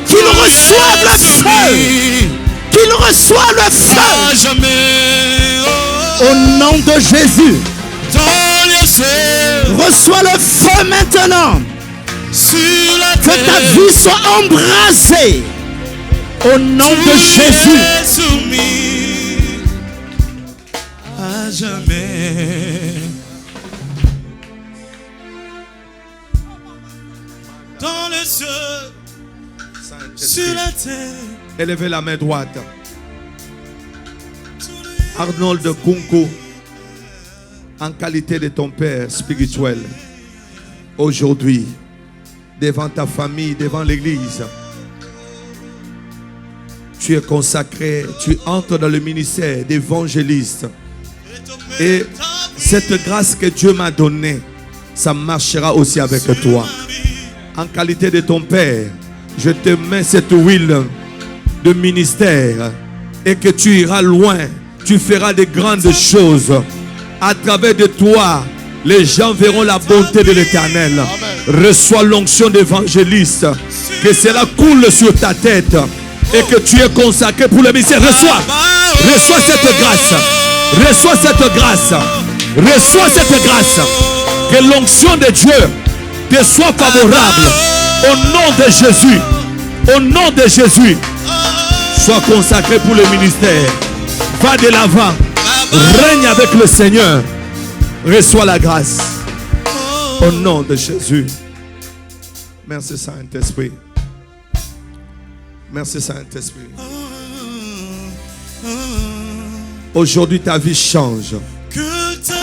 [SPEAKER 1] qu'ils reçoivent le feu. Qu'il reçoit le feu. Au nom de Jésus.
[SPEAKER 6] Dans les cieux,
[SPEAKER 1] reçois le feu maintenant. Que ta vie soit embrasée. Au nom de Jésus.
[SPEAKER 6] Soumis à jamais. Dans le ciel, sur la terre.
[SPEAKER 5] Élevez la main droite. Arnold Kunku, en qualité de ton père spirituel, aujourd'hui, devant ta famille, devant l'église, tu es consacré, tu entres dans le ministère d'évangéliste. Et cette grâce que Dieu m'a donnée, ça marchera aussi avec toi. En qualité de ton père, je te mets cette huile de ministère et que tu iras loin. Tu feras de grandes choses. À travers de toi, les gens verront la bonté de l'Éternel. Reçois l'onction d'évangéliste. Que cela coule sur ta tête. Et que tu es consacré pour le ministère. Reçois cette grâce. Reçois cette grâce. Reçois cette grâce. Que l'onction de Dieu te soit favorable. Au nom de Jésus. Au nom de Jésus. Sois consacré pour le ministère. Va de l'avant. Règne avec le Seigneur. Reçois la grâce. Au nom de Jésus. Merci Saint-Esprit. Merci Saint-Esprit. Aujourd'hui ta vie change.
[SPEAKER 6] Que ta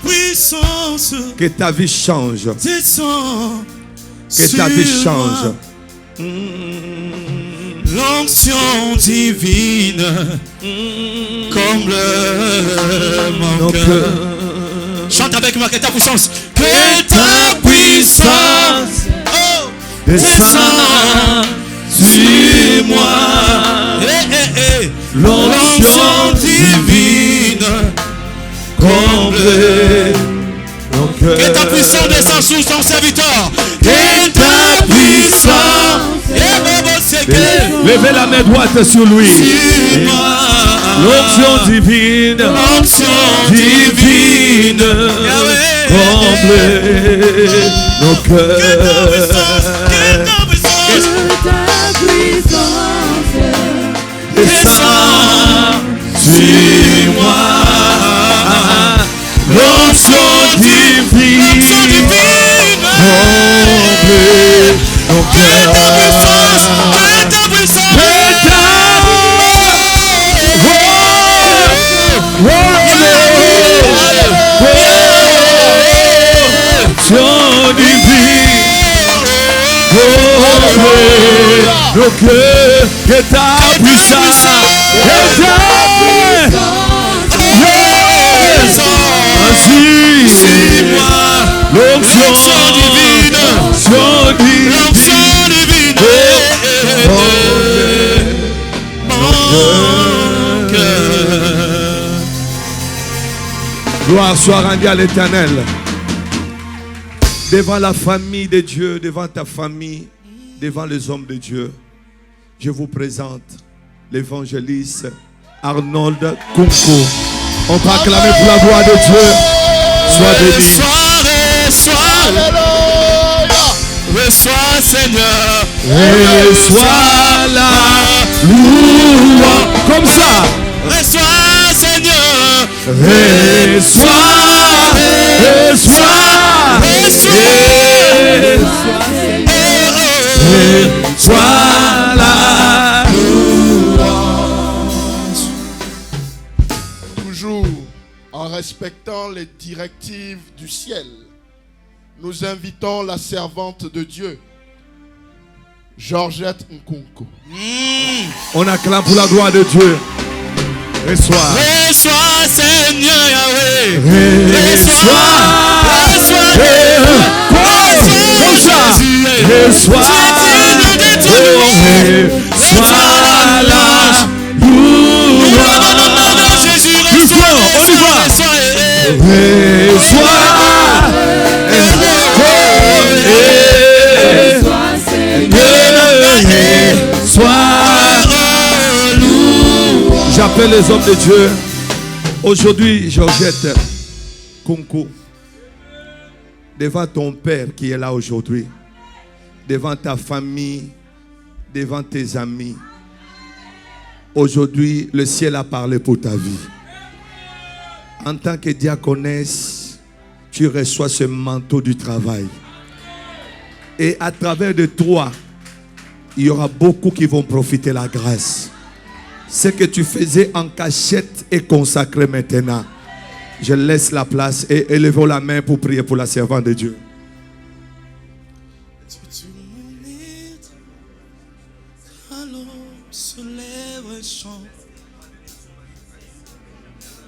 [SPEAKER 6] puissance.
[SPEAKER 5] Que ta vie change.
[SPEAKER 6] Descend.
[SPEAKER 5] Que ta vie change.
[SPEAKER 6] L'onction divine comble mon cœur. Chante avec moi, que ta puissance. Que ta puissance descend sur moi. L'onction divine comble mon cœur. Que ta puissance descend sur ton serviteur. Que ta puissance.
[SPEAKER 5] Levez la main droite sur lui. L'onction divine. Comble nos cœurs. Descend sur moi. L'onction divine. Comble nos cœurs. Que ta puissance, l'onction divine, gloire soit rendue à l'Éternel. Devant la famille de Dieu, devant ta famille, devant les hommes de Dieu, je vous présente l'évangéliste Arnold Kunku. On va acclamer pour la gloire de Dieu. Sois béni.
[SPEAKER 6] Reçois Seigneur.
[SPEAKER 5] Reçois la louange. Comme ça.
[SPEAKER 6] Reçois Seigneur.
[SPEAKER 5] Reçois la
[SPEAKER 3] louange. Toujours en respectant les directives du ciel, nous invitons la servante de Dieu, Georgette Nkunku.
[SPEAKER 5] On acclame pour la gloire de Dieu. Reçois.
[SPEAKER 6] Reçois Seigneur Yahweh.
[SPEAKER 5] Reçois. Comme ça. Reçois. Reçois la louange.
[SPEAKER 6] Jésus,
[SPEAKER 5] reçois. On y va. Reçois. J'appelle les hommes de Dieu. Aujourd'hui, Georgette Kunku, devant ton Père qui est là aujourd'hui, devant ta famille, devant tes amis. Aujourd'hui, le ciel a parlé pour ta vie. En tant que diaconesse, tu reçois ce manteau du travail. Et à travers de toi, il y aura beaucoup qui vont profiter de la grâce. Ce que tu faisais en cachette est consacré maintenant. Je laisse la place et élevons la main pour prier pour la servante de Dieu.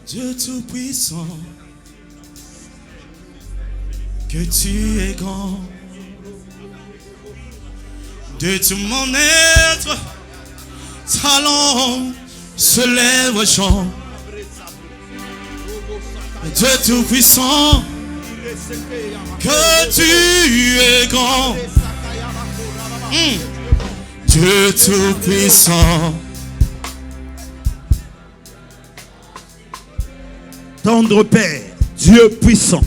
[SPEAKER 6] Dieu Tout-Puissant, que tu es grand. De tout mon être, talent se lève au chant. Dieu Tout-Puissant, que tu es grand. Dieu Tout-Puissant.
[SPEAKER 2] Tendre Père, Dieu puissant,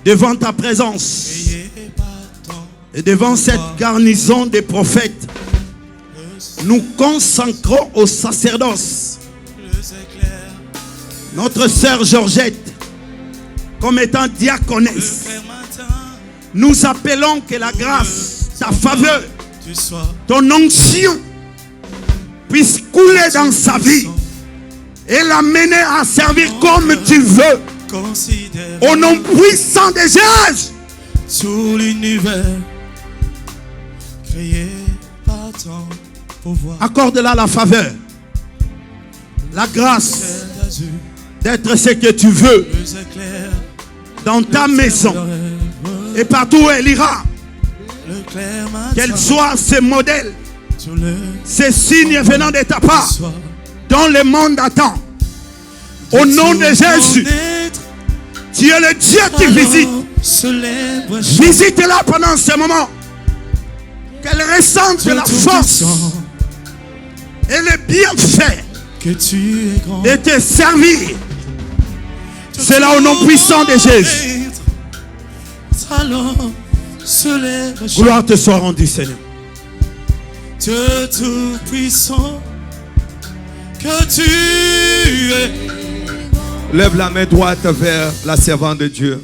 [SPEAKER 2] devant ta présence et devant cette garnison des prophètes, nous consacrons au sacerdoce notre sœur Georgette comme étant diaconesse. Nous appelons que la grâce, ta faveur, ton onction puisse couler dans sa vie et l'amener à servir comme tu veux. Au nom puissant de Jésus.
[SPEAKER 6] Tout l'univers créé par ton pouvoir.
[SPEAKER 2] Accorde-la la faveur, la grâce d'être ce que tu veux dans ta maison et partout où elle ira. Qu'elle soit ce modèle, ces signes venant de ta part dont le monde attend. Au nom de Jésus, tu es le Dieu qui visite. Visite-la pendant ce moment. Qu'elle ressente la force et le bienfait de te servir. C'est là au nom puissant de Jésus. Gloire te soit rendue, Seigneur.
[SPEAKER 6] Dieu Tout-Puissant, que tu es.
[SPEAKER 5] Lève la main droite vers la servante de Dieu.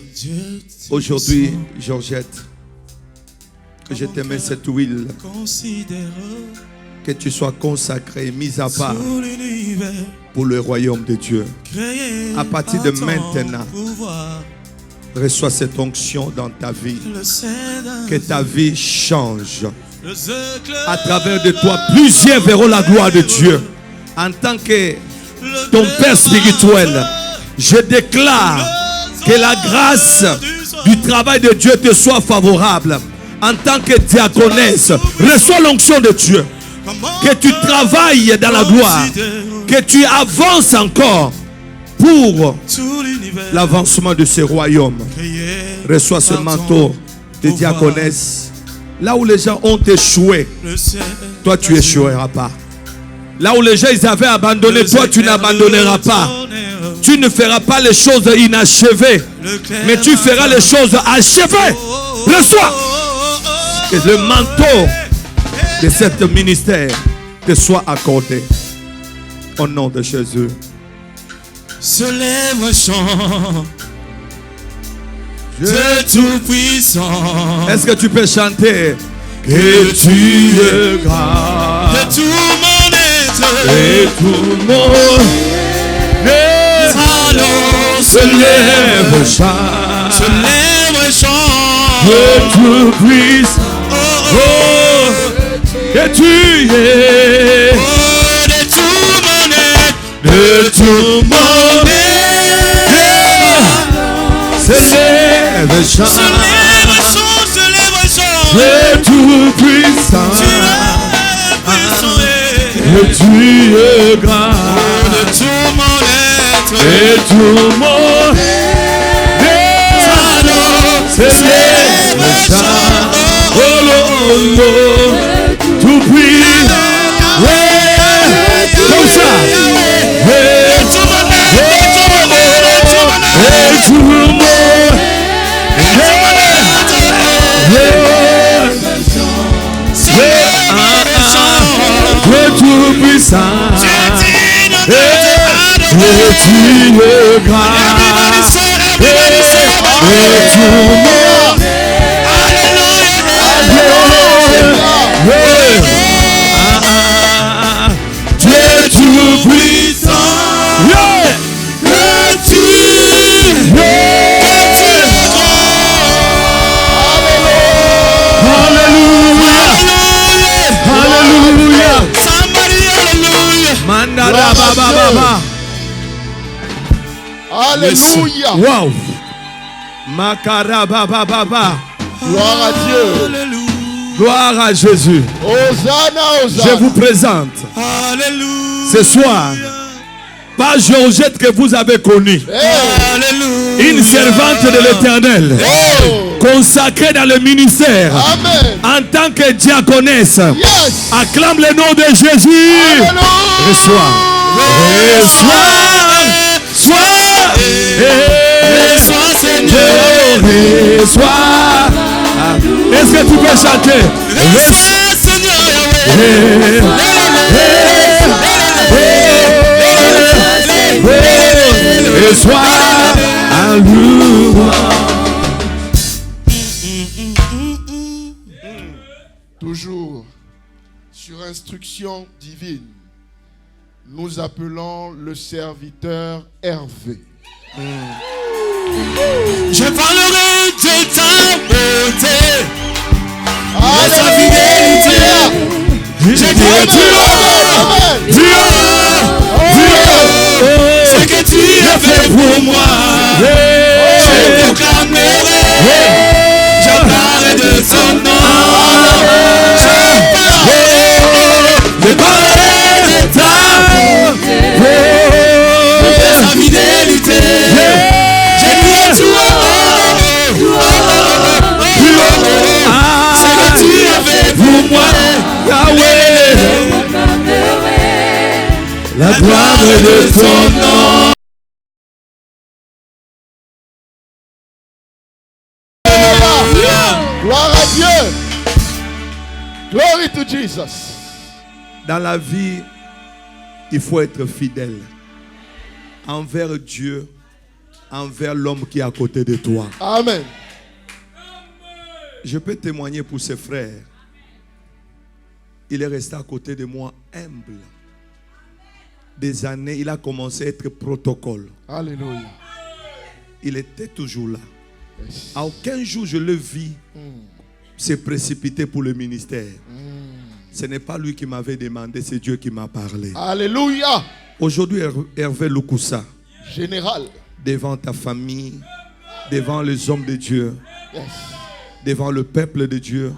[SPEAKER 5] Aujourd'hui, Georgette, que je te mets cette huile, que tu sois consacrée, mise à part pour le royaume de Dieu. À partir de maintenant, reçois cette onction dans ta vie. Que ta vie change. À travers de toi, plusieurs verront la gloire de Dieu. En tant que ton Père spirituel, je déclare que la grâce du travail de Dieu te soit favorable. En tant que diaconesse, reçois l'onction de Dieu. Que tu travailles dans la gloire. Que tu avances encore pour l'avancement de ce royaume. Reçois ce manteau de diaconesse. Là où les gens ont échoué, toi tu échoueras pas. Là où les gens ils avaient abandonné, toi tu n'abandonneras pas. Tu ne feras pas les choses inachevées, mais tu feras les choses achevées. Reçois. Que le manteau de ce ministère te soit accordé. Au nom de Jésus.
[SPEAKER 6] Se lève un chant. Dieu Tout-Puissant.
[SPEAKER 5] Est-ce que tu peux chanter? Que tu es grand.
[SPEAKER 6] De tout mon être.
[SPEAKER 5] Et tout mon être.
[SPEAKER 6] Alors
[SPEAKER 5] Se lève un chant.
[SPEAKER 6] se lève un chant.
[SPEAKER 5] Que tu puisses. Oh, que tu es.
[SPEAKER 6] Oh, de tout mon être.
[SPEAKER 5] De tout mon être. Se lève un chant.
[SPEAKER 6] Se lève un chant, se lève un chant.
[SPEAKER 5] Que tout puissant.
[SPEAKER 6] Tu es puissant.
[SPEAKER 5] Que tu es grand.
[SPEAKER 6] De tout mon être.
[SPEAKER 5] Et tout mon être.
[SPEAKER 6] Alors
[SPEAKER 5] Se lève un chant. Oh, oh, oh. Tout puissant. Ouais. Comme ça. Et tout le monde. Dieu tout-puissant, Dieu grâce, Dieu tout-puissant,
[SPEAKER 3] Alléluia.
[SPEAKER 5] Wow. Makarabababa.
[SPEAKER 3] Gloire à Dieu.
[SPEAKER 5] Gloire à Jésus.
[SPEAKER 3] Hosanna, Hosanna.
[SPEAKER 5] Je vous présente ce soir, pas Georgette que vous avez connue, une servante de l'Éternel, consacrée dans le ministère.
[SPEAKER 3] Amen.
[SPEAKER 5] En tant que diaconesse.
[SPEAKER 3] Yes.
[SPEAKER 5] Acclame le nom de Jésus. Reçois. Reçois, Seigneur. Reçois. Est-ce que tu peux chanter? Reçois, Seigneur. Reçois un louange.
[SPEAKER 3] Toujours sur instruction divine, nous appelons le serviteur Hervé.
[SPEAKER 6] Je parlerai de ta beauté, de ta fidélité. Je dirai Dieu, ce que tu as fait pour moi. Je proclamerai, je parlerai de son nom. Je parlerai de ta beauté, de sa fidélité. Je dirai ce que tu as fait pour moi. Yahweh, la gloire de ton nom.
[SPEAKER 3] Gloire à Dieu. Glory to Jesus.
[SPEAKER 5] Dans la vie, il faut être fidèle envers Dieu, envers l'homme qui est à côté de toi.
[SPEAKER 3] Amen.
[SPEAKER 5] Je peux témoigner pour ses frères. Il est resté à côté de moi humble. Des années, il a commencé à être protocole.
[SPEAKER 3] Alléluia.
[SPEAKER 5] Il était toujours là.
[SPEAKER 3] Yes.
[SPEAKER 5] À aucun jour je le vis se précipiter pour le ministère. Ce n'est pas lui qui m'avait demandé, c'est Dieu qui m'a parlé.
[SPEAKER 3] Alléluia.
[SPEAKER 5] Aujourd'hui, Hervé Lukusa,
[SPEAKER 3] Général.
[SPEAKER 5] devant ta famille, devant les hommes de Dieu,
[SPEAKER 3] Yes.
[SPEAKER 5] devant le peuple de Dieu,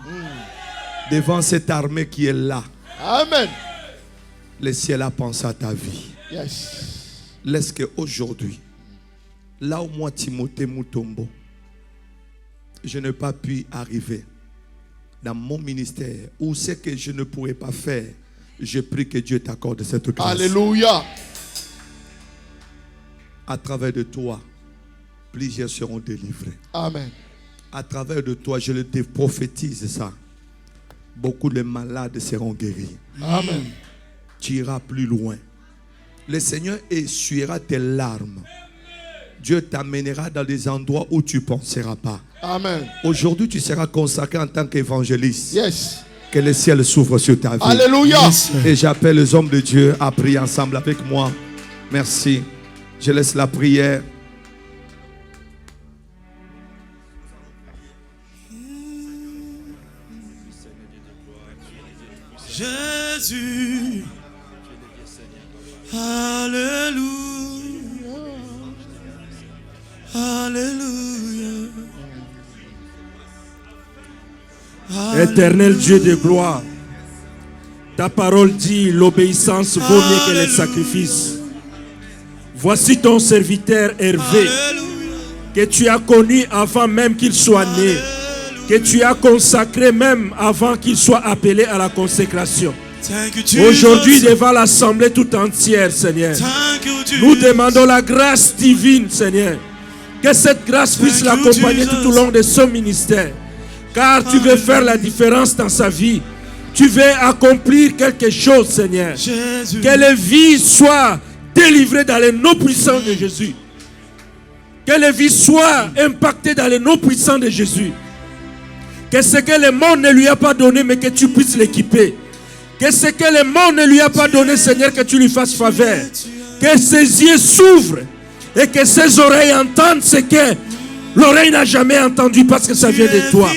[SPEAKER 5] devant cette armée qui est là,
[SPEAKER 3] Amen.
[SPEAKER 5] le ciel a pensé à ta vie.
[SPEAKER 3] Yes.
[SPEAKER 5] Laisse qu'aujourd'hui, là où moi, Timothée Mutombo, je n'ai pas pu arriver dans mon ministère, où c'est que je ne pourrais pas faire, je prie que Dieu t'accorde cette grâce.
[SPEAKER 3] Alléluia.
[SPEAKER 5] À travers de toi, plusieurs seront délivrés.
[SPEAKER 3] Amen.
[SPEAKER 5] À travers de toi, je le prophétise ça. Beaucoup de malades seront guéris.
[SPEAKER 3] Amen.
[SPEAKER 5] Tu iras plus loin. Le Seigneur essuiera tes larmes. Dieu t'amènera dans des endroits où tu ne penseras pas.
[SPEAKER 3] Amen.
[SPEAKER 5] Aujourd'hui, tu seras consacré en tant qu'évangéliste.
[SPEAKER 3] Yes.
[SPEAKER 5] Que le ciel s'ouvre sur ta vie.
[SPEAKER 3] Alléluia.
[SPEAKER 5] Et j'appelle les hommes de Dieu à prier ensemble avec moi. Merci. Je laisse la prière.
[SPEAKER 6] Jésus, alléluia, alléluia.
[SPEAKER 7] Éternel Dieu de gloire, ta parole dit l'obéissance vaut mieux que les sacrifices. Voici ton serviteur Hervé, que tu as connu avant même qu'il soit né, que tu as consacré même avant qu'il soit appelé à la consécration. Aujourd'hui, devant l'assemblée tout entière, Seigneur, nous demandons la grâce divine, Seigneur, que cette grâce puisse l'accompagner tout au long de son ministère. Car tu veux faire la différence dans sa vie. Tu veux accomplir quelque chose, Seigneur. Que les vies soient délivrées dans les noms puissants de Jésus. Que les vies soient impactées dans les noms puissants de Jésus. Que ce que le monde ne lui a pas donné, mais que tu puisses l'équiper. Que ce que le monde ne lui a pas donné, Seigneur, que tu lui fasses faveur. Que ses yeux s'ouvrent et que ses oreilles entendent ce que l'oreille n'a jamais entendu parce que ça vient de toi.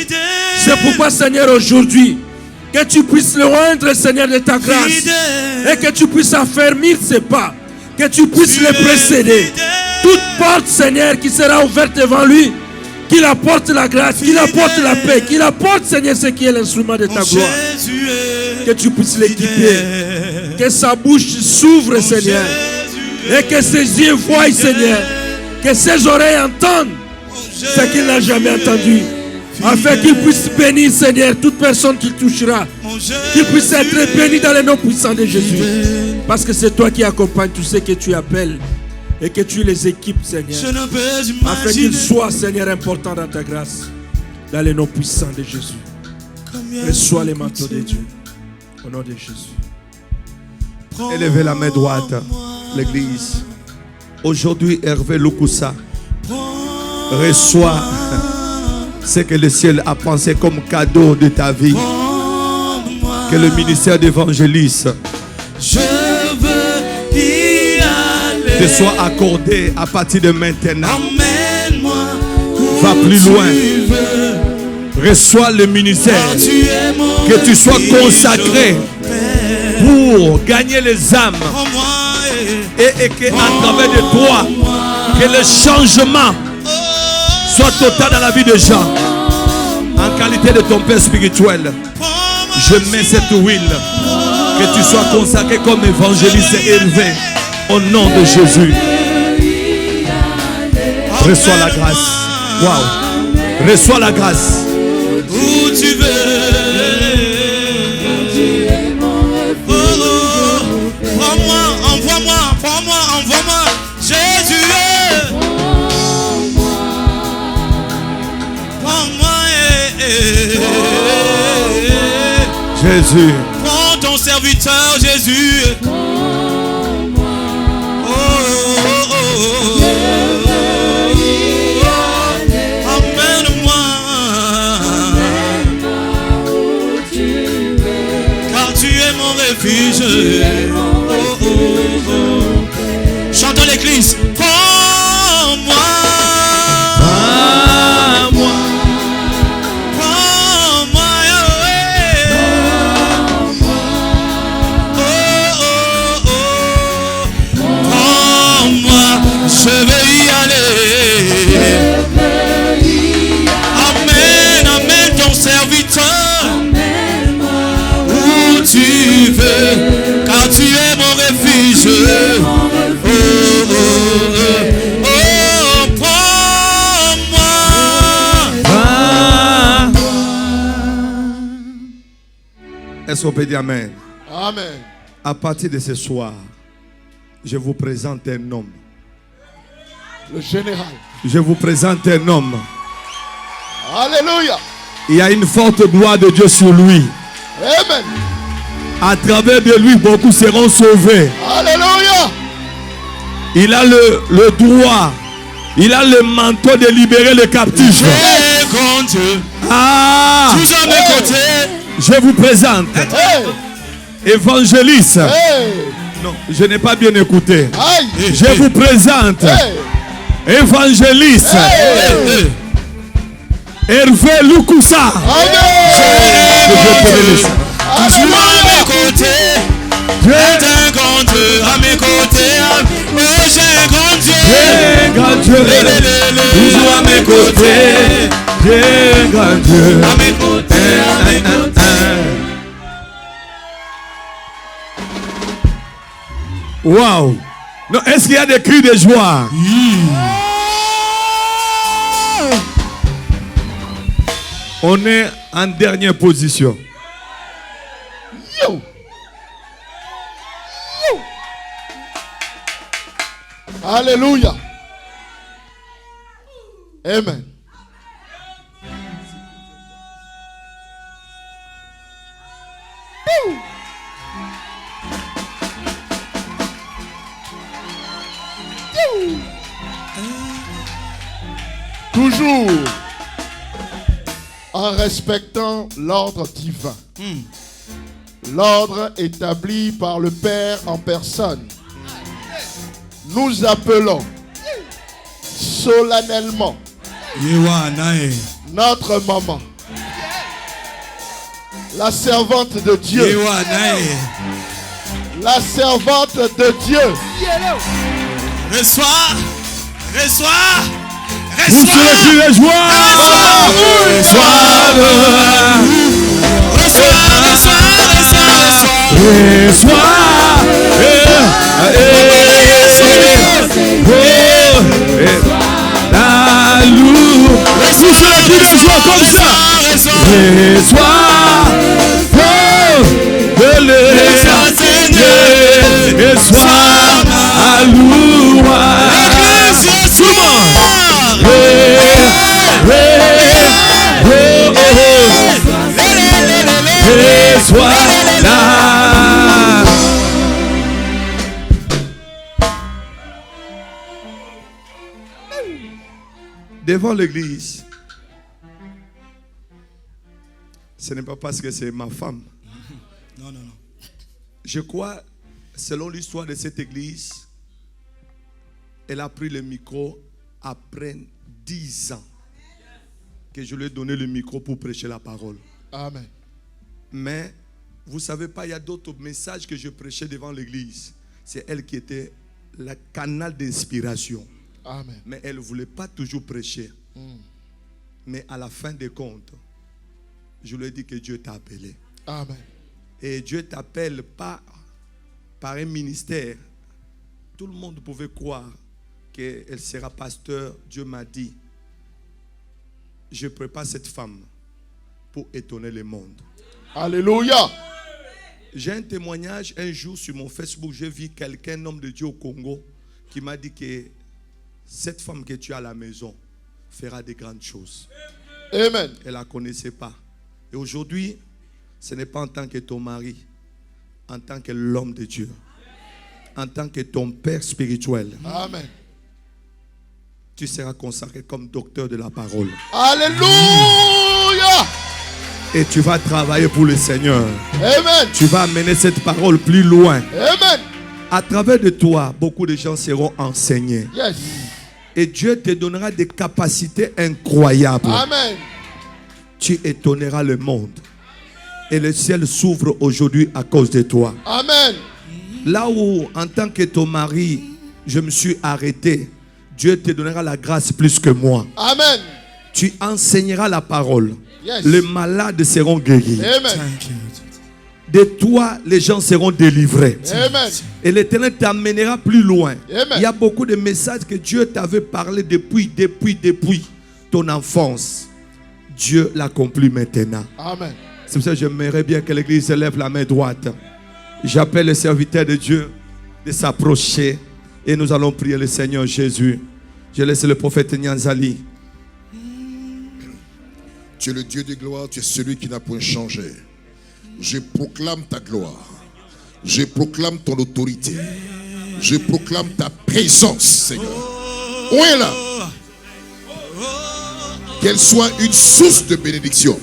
[SPEAKER 7] C'est pourquoi, Seigneur, aujourd'hui, que tu puisses le rendre, Seigneur, de ta grâce et que tu puisses affermir ses pas, que tu puisses le précéder. Toute porte, Seigneur, qui sera ouverte devant lui, qu'il apporte la grâce, qu'il apporte la paix, qu'il apporte, Seigneur, ce qui est l'instrument de ta gloire. Que tu puisses l'équiper, que sa bouche s'ouvre, Seigneur, et que ses yeux voient, Seigneur, que ses oreilles entendent ce qu'il n'a jamais entendu, afin qu'il puisse bénir, Seigneur, toute personne qu'il touchera, qu'il puisse être béni dans le nom puissant de Jésus, parce que c'est toi qui accompagnes tous ceux que tu appelles et que tu les équipes, Seigneur, afin qu'ils soient, Seigneur, importants dans ta grâce, dans le nom puissant de Jésus. Reçois les manteaux de Dieu, au nom de Jésus.
[SPEAKER 5] Élevez la main droite, l'église. Aujourd'hui, Hervé Lukusa reçoit ce que le ciel a pensé comme cadeau de ta vie. Que le ministère d'évangéliste te soit accordé à partir de maintenant. Va plus loin. Reçois le ministère. Que tu sois consacré pour gagner les âmes. Et qu'à travers de toi, que le changement soit total dans la vie des gens. En qualité de ton père spirituel, je mets cette huile. Que tu sois consacré comme évangéliste élevé. Au nom de Jésus. Reçois la grâce. Waouh. Reçois la grâce. Où tu veux. Prends-moi, envoie-moi. Jésus. Prends-moi. Jésus. Prends ton serviteur, Jésus. Emmène-moi. Car tu es mon refuge. Chantons l'église. Prends-moi. Je vais y aller. Amène ton serviteur. Où tu veux, car tu es mon refuge. Prends-moi. Est-ce qu'on peut dire amen?
[SPEAKER 3] Amen.
[SPEAKER 5] À partir de ce soir, je vous présente un homme.
[SPEAKER 3] Le général.
[SPEAKER 5] Je vous présente un homme.
[SPEAKER 3] Alléluia.
[SPEAKER 5] Il y a une forte gloire de Dieu sur lui.
[SPEAKER 3] Amen.
[SPEAKER 5] À travers de lui, beaucoup seront sauvés.
[SPEAKER 3] Alléluia.
[SPEAKER 5] Il a le droit. Il a le manteau de libérer les captifs. Ah. Je vous présente. Évangéliste. Non, je n'ai pas bien écouté. Je vous présente. Évangéliste Hervé Lukusa.
[SPEAKER 6] Toujours à mes côtés, j'ai un grand Dieu à mes côtés. Oh, j'ai un grand Dieu.
[SPEAKER 5] J'ai un grand Dieu.
[SPEAKER 6] Toujours à mes côtés,
[SPEAKER 5] j'ai un grand Dieu
[SPEAKER 6] à mes côtés,
[SPEAKER 5] Wow. Non, est-ce qu'il y a des cris de joie? On est en dernière position.
[SPEAKER 3] Yo. Alléluia. Amen. Toujours en respectant l'ordre divin. L'ordre établi par le Père en personne. Nous appelons solennellement notre maman, la servante de Dieu. La servante de Dieu.
[SPEAKER 6] Reçois.
[SPEAKER 7] Vous serez plus de joie. Vous serez plus de joie comme ça.
[SPEAKER 5] Devant l'église, ce n'est pas parce que c'est ma femme.
[SPEAKER 6] Non.
[SPEAKER 5] Je crois, selon l'histoire de cette église, elle a pris le micro après 10 ans que je lui ai donné le micro pour prêcher la parole.
[SPEAKER 3] Amen.
[SPEAKER 5] Mais vous ne savez pas, il y a d'autres messages que je prêchais devant l'église. C'est elle qui était le canal d'inspiration.
[SPEAKER 3] Amen.
[SPEAKER 5] Mais elle ne voulait pas toujours prêcher. Mais à la fin des comptes, je lui ai dit que Dieu t'a appelé.
[SPEAKER 3] Amen.
[SPEAKER 5] Et Dieu t'appelle pas par un ministère. Tout le monde pouvait croire qu'elle sera pasteur. Dieu m'a dit, je prépare cette femme pour étonner le monde.
[SPEAKER 3] Alléluia.
[SPEAKER 5] J'ai un témoignage un jour sur mon Facebook. J'ai vu quelqu'un, un homme de Dieu au Congo, qui m'a dit que cette femme que tu as à la maison fera de grandes choses.
[SPEAKER 3] Amen.
[SPEAKER 5] Elle ne la connaissait pas. Et aujourd'hui, ce n'est pas en tant que ton mari, en tant que l'homme de Dieu, en tant que ton père spirituel.
[SPEAKER 3] Amen.
[SPEAKER 5] Tu seras consacré comme docteur de la parole.
[SPEAKER 3] Alléluia.
[SPEAKER 5] Et tu vas travailler pour le Seigneur.
[SPEAKER 3] Amen.
[SPEAKER 5] Tu vas amener cette parole plus loin.
[SPEAKER 3] Amen.
[SPEAKER 5] À travers de toi, beaucoup de gens seront enseignés.
[SPEAKER 3] Yes.
[SPEAKER 5] Et Dieu te donnera des capacités incroyables.
[SPEAKER 3] Amen.
[SPEAKER 5] Tu étonneras le monde. Et le ciel s'ouvre aujourd'hui à cause de toi.
[SPEAKER 3] Amen.
[SPEAKER 5] Là où, en tant que ton mari, je me suis arrêté, Dieu te donnera la grâce plus que moi.
[SPEAKER 3] Amen.
[SPEAKER 5] Tu enseigneras la parole.
[SPEAKER 3] Yes.
[SPEAKER 5] Les malades seront guéris.
[SPEAKER 3] Amen.
[SPEAKER 5] De toi, les gens seront délivrés.
[SPEAKER 3] Amen.
[SPEAKER 5] Et l'Éternel t'amènera plus loin.
[SPEAKER 3] Amen.
[SPEAKER 5] Il y a beaucoup de messages que Dieu t'avait parlé depuis ton enfance. Dieu l'accomplit maintenant.
[SPEAKER 3] Amen.
[SPEAKER 5] C'est pour ça que j'aimerais bien que l'Église lève la main droite. J'appelle les serviteurs de Dieu de s'approcher et nous allons prier le Seigneur Jésus. Je laisse le prophète Nyanzali.
[SPEAKER 4] Tu es le Dieu de gloire, tu es celui qui n'a point changé. Je proclame ta gloire. Je proclame ton autorité. Je proclame ta présence, Seigneur. Où est là? Qu'elle soit une source de bénédiction,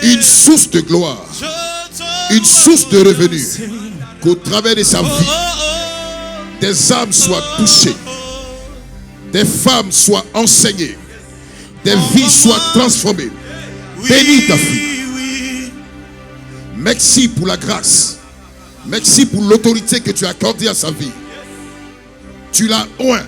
[SPEAKER 4] une source de gloire, une source de revenus. Qu'au travers de sa vie, des âmes soient touchées, des femmes soient enseignées, des vies soient transformées. Bénis ta fille. Merci pour la grâce. Merci pour l'autorité que tu as accordée à sa vie. Tu l'as oint.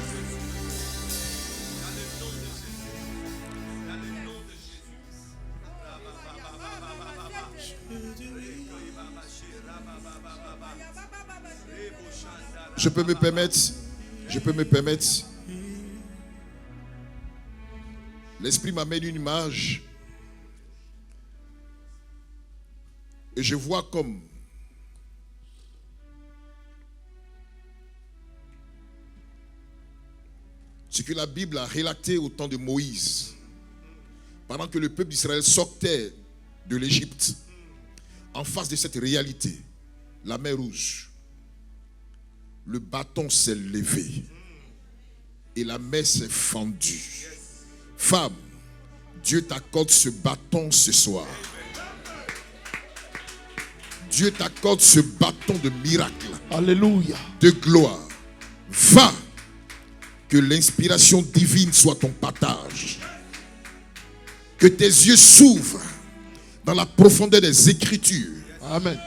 [SPEAKER 4] Je peux me permettre. L'Esprit m'amène une image. Et je vois comme ce que la Bible a relaté au temps de Moïse. Pendant que le peuple d'Israël sortait de l'Égypte, en face de cette réalité, la mer Rouge, le bâton s'est levé et la mer s'est fendue. Femme, Dieu t'accorde ce bâton ce soir. Dieu t'accorde ce bâton de miracle.
[SPEAKER 3] Alléluia.
[SPEAKER 4] De gloire. Va. Que l'inspiration divine soit ton partage. Que tes yeux s'ouvrent dans la profondeur des Écritures.
[SPEAKER 3] Amen.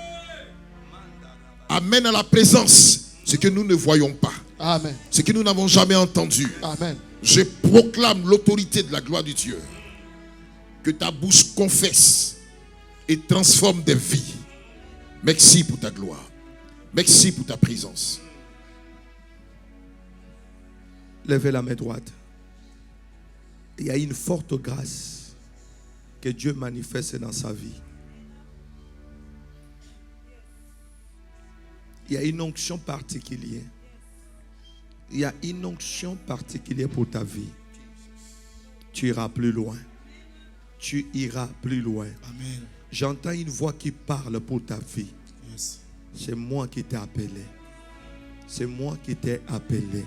[SPEAKER 4] Amène à la présence ce que nous ne voyons pas.
[SPEAKER 3] Amen.
[SPEAKER 4] Ce que nous n'avons jamais entendu.
[SPEAKER 3] Amen.
[SPEAKER 4] Je proclame l'autorité de la gloire du Dieu. Que ta bouche confesse et transforme des vies. Merci pour ta gloire. Merci pour ta présence.
[SPEAKER 5] Levez la main droite. Il y a une forte grâce que Dieu manifeste dans sa vie. Il y a une onction particulière. Il y a une onction particulière pour ta vie. Tu iras plus loin. Tu iras plus loin.
[SPEAKER 6] Amen.
[SPEAKER 5] J'entends une voix qui parle pour ta vie.
[SPEAKER 6] Yes.
[SPEAKER 5] C'est moi qui t'ai appelé. C'est moi qui t'ai appelé.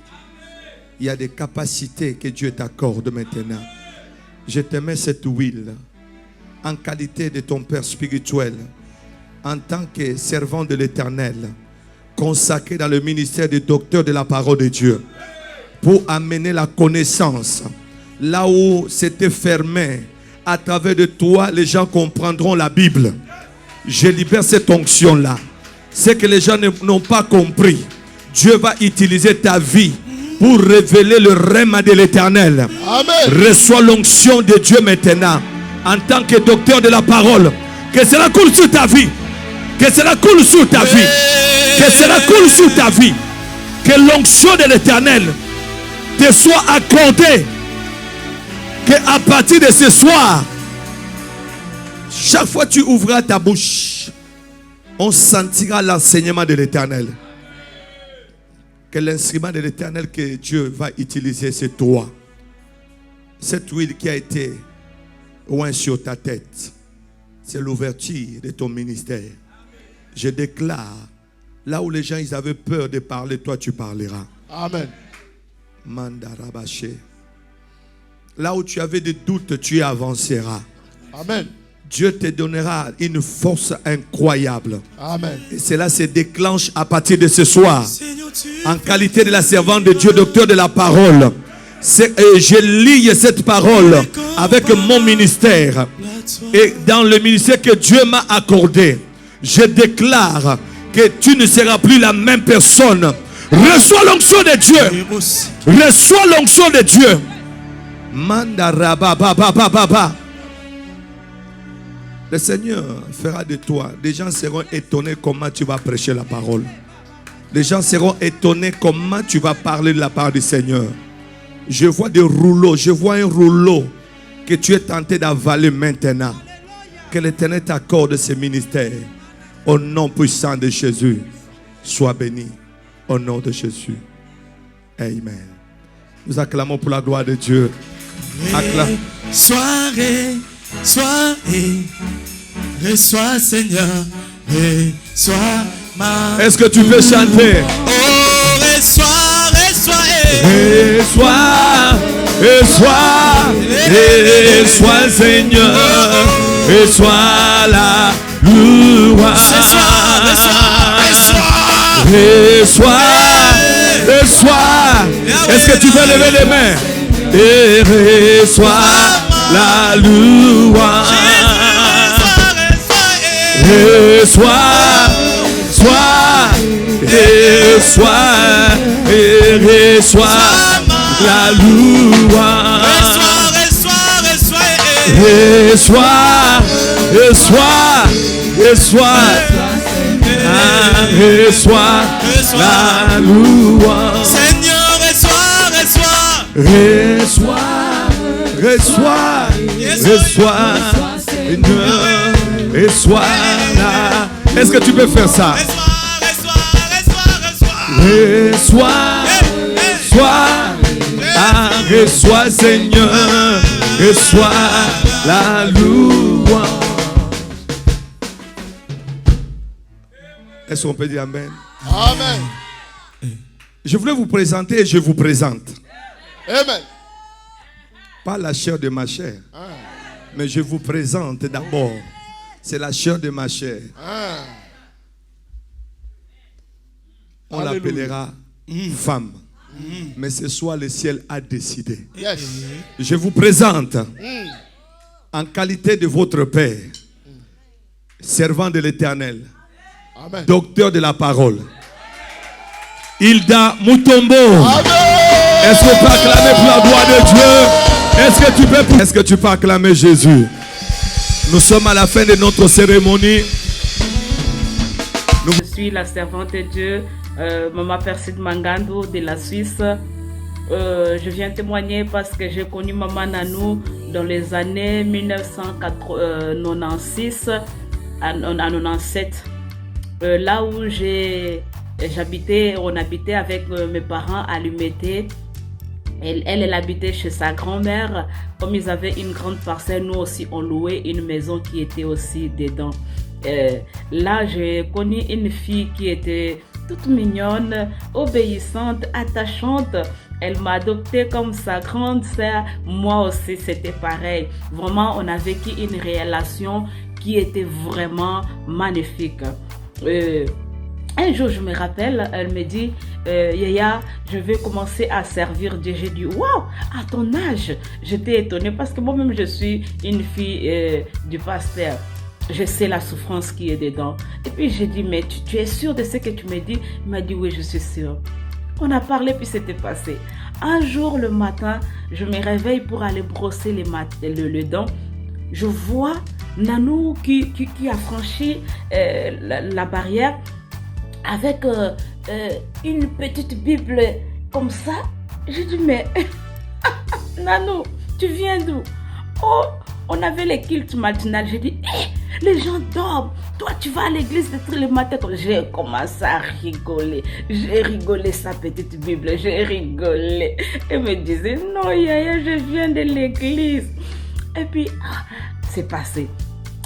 [SPEAKER 5] Il y a des capacités que Dieu t'accorde maintenant. Je te mets cette huile en qualité de ton père spirituel, en tant que servant de l'Éternel, consacré dans le ministère des docteurs de la parole de Dieu, pour amener la connaissance là où c'était fermé. À travers de toi, les gens comprendront la Bible. Je libère cette onction-là. Ce que les gens n'ont pas compris, Dieu va utiliser ta vie pour révéler le règne de l'Éternel.
[SPEAKER 3] Amen.
[SPEAKER 5] Reçois l'onction de Dieu maintenant, en tant que docteur de la parole. Que cela coule sur ta vie. Que cela coule sur ta vie. Que cela coule sur ta vie. Que l'onction de l'Éternel te soit accordée. Qu'à partir de ce soir, chaque fois que tu ouvras ta bouche, on sentira l'enseignement de l'Éternel. Que l'instrument de l'Éternel que Dieu va utiliser, c'est toi. Cette huile qui a été oint sur ta tête, c'est l'ouverture de ton ministère. Je déclare, là où les gens ils avaient peur de parler, toi tu parleras.
[SPEAKER 3] Amen.
[SPEAKER 5] Mandarabaché. Là où tu avais des doutes, tu avanceras.
[SPEAKER 3] Amen.
[SPEAKER 5] Dieu te donnera une force incroyable.
[SPEAKER 3] Amen.
[SPEAKER 5] Et cela se déclenche à partir de ce soir. En qualité de la servante de Dieu, docteur de la parole. Je lie cette parole avec mon ministère. Et dans le ministère que Dieu m'a accordé, je déclare que tu ne seras plus la même personne. Reçois l'onction de Dieu. Reçois l'onction de Dieu. Le Seigneur fera de toi. Les gens seront étonnés comment tu vas prêcher la parole. Les gens seront étonnés comment tu vas parler de la part du Seigneur. Je vois des rouleaux. Je vois un rouleau que tu es tenté d'avaler maintenant. Que l'Éternel t'accorde ce ministère. Au nom puissant de Jésus. Sois béni. Au nom de Jésus. Amen. Nous acclamons pour la gloire de Dieu.
[SPEAKER 6] Soirée, reçois Seigneur, reçois ma.
[SPEAKER 5] Est-ce que tu peux chanter?
[SPEAKER 6] Oh, reçois
[SPEAKER 5] Seigneur, reçois la louange. Reçois. Est-ce que tu peux lever les mains? Et reçois la louange. Reçois la louange. Reçois la louange.
[SPEAKER 6] Seigneur,
[SPEAKER 5] reçois la. Est-ce que tu peux faire ça? Reçois Seigneur, reçois la louange. Est-ce qu'on peut dire amen?
[SPEAKER 3] Amen.
[SPEAKER 5] Je voulais vous présenter et je vous présente.
[SPEAKER 3] Amen.
[SPEAKER 5] Pas la chair de ma chair. Mais je vous présente d'abord. C'est la chair de ma chair. On l'appellera femme. Mais ce soir, le ciel a décidé. Je vous présente, en qualité de votre Père, servant de l'Éternel, docteur de la parole, Hilda Mutombo. Est-ce que tu peux acclamer pour la gloire de Dieu? Est-ce que tu peux acclamer Jésus? Nous sommes à la fin de notre cérémonie.
[SPEAKER 8] Je suis la servante de Dieu, Maman Perside Mangando de la Suisse. Je viens témoigner parce que j'ai connu Maman Nanou dans les années 1996 à 97. Là où j'habitais, on habitait avec mes parents à Lumété. Elle habitait chez sa grand-mère. Comme ils avaient une grande parcelle, nous aussi on louait une maison qui était aussi dedans. Là, j'ai connu une fille qui était toute mignonne, obéissante, attachante. Elle m'a adoptée comme sa grande sœur. Moi aussi, c'était pareil. Vraiment, on a vécu une relation qui était vraiment magnifique. Un jour, je me rappelle, elle me dit, Yaya, je vais commencer à servir Dieu. J'ai dit, waouh, à ton âge. J'étais étonnée parce que moi-même, je suis une fille du pasteur. Je sais la souffrance qui est dedans. Et puis, j'ai dit, mais tu es sûre de ce que tu me dis? Il m'a dit, oui, je suis sûre. On a parlé, puis c'était passé. Un jour, le matin, je me réveille pour aller brosser le dent. Je vois Nanou qui a franchi la barrière avec une petite Bible comme ça. Je dis, mais Nanou, tu viens d'où? Oh, on avait les cultes matinales. J'ai dit, les gens dorment. Toi, tu vas à l'église le matin. J'ai commencé à rigoler. J'ai rigolé sa petite Bible. J'ai rigolé. Elle me disait, non, Yaya, je viens de l'église. Et puis, c'est passé.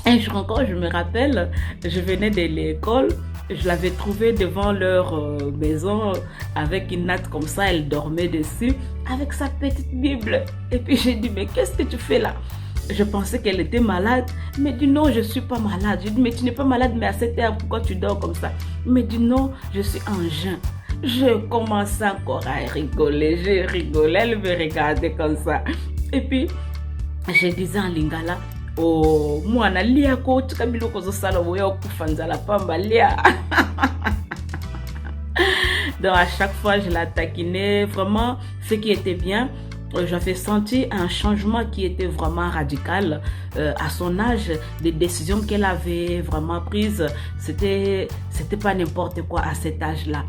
[SPEAKER 8] Un jour encore, je me rappelle, je venais de l'école. Je l'avais trouvée devant leur maison avec une natte comme ça. Elle dormait dessus avec sa petite Bible. Et puis, j'ai dit, mais qu'est-ce que tu fais là? Je pensais qu'elle était malade. Elle me dit, non, je ne suis pas malade. Je dis, mais tu n'es pas malade, mais à cette heure, pourquoi tu dors comme ça? Elle me dit, non, je suis en jeûne. Je commence encore à rigoler. J'ai rigolé, elle me regardait comme ça. Et puis, je disais en lingala, oh, moi, na lia ko, tu kabilo ko zo sala woya kufanza la pamba lia. Donc, à chaque fois, je la taquinais. Vraiment, ce qui était bien, j'avais senti un changement qui était vraiment radical à son âge. Des décisions qu'elle avait vraiment prises, c'était pas n'importe quoi à cet âge-là.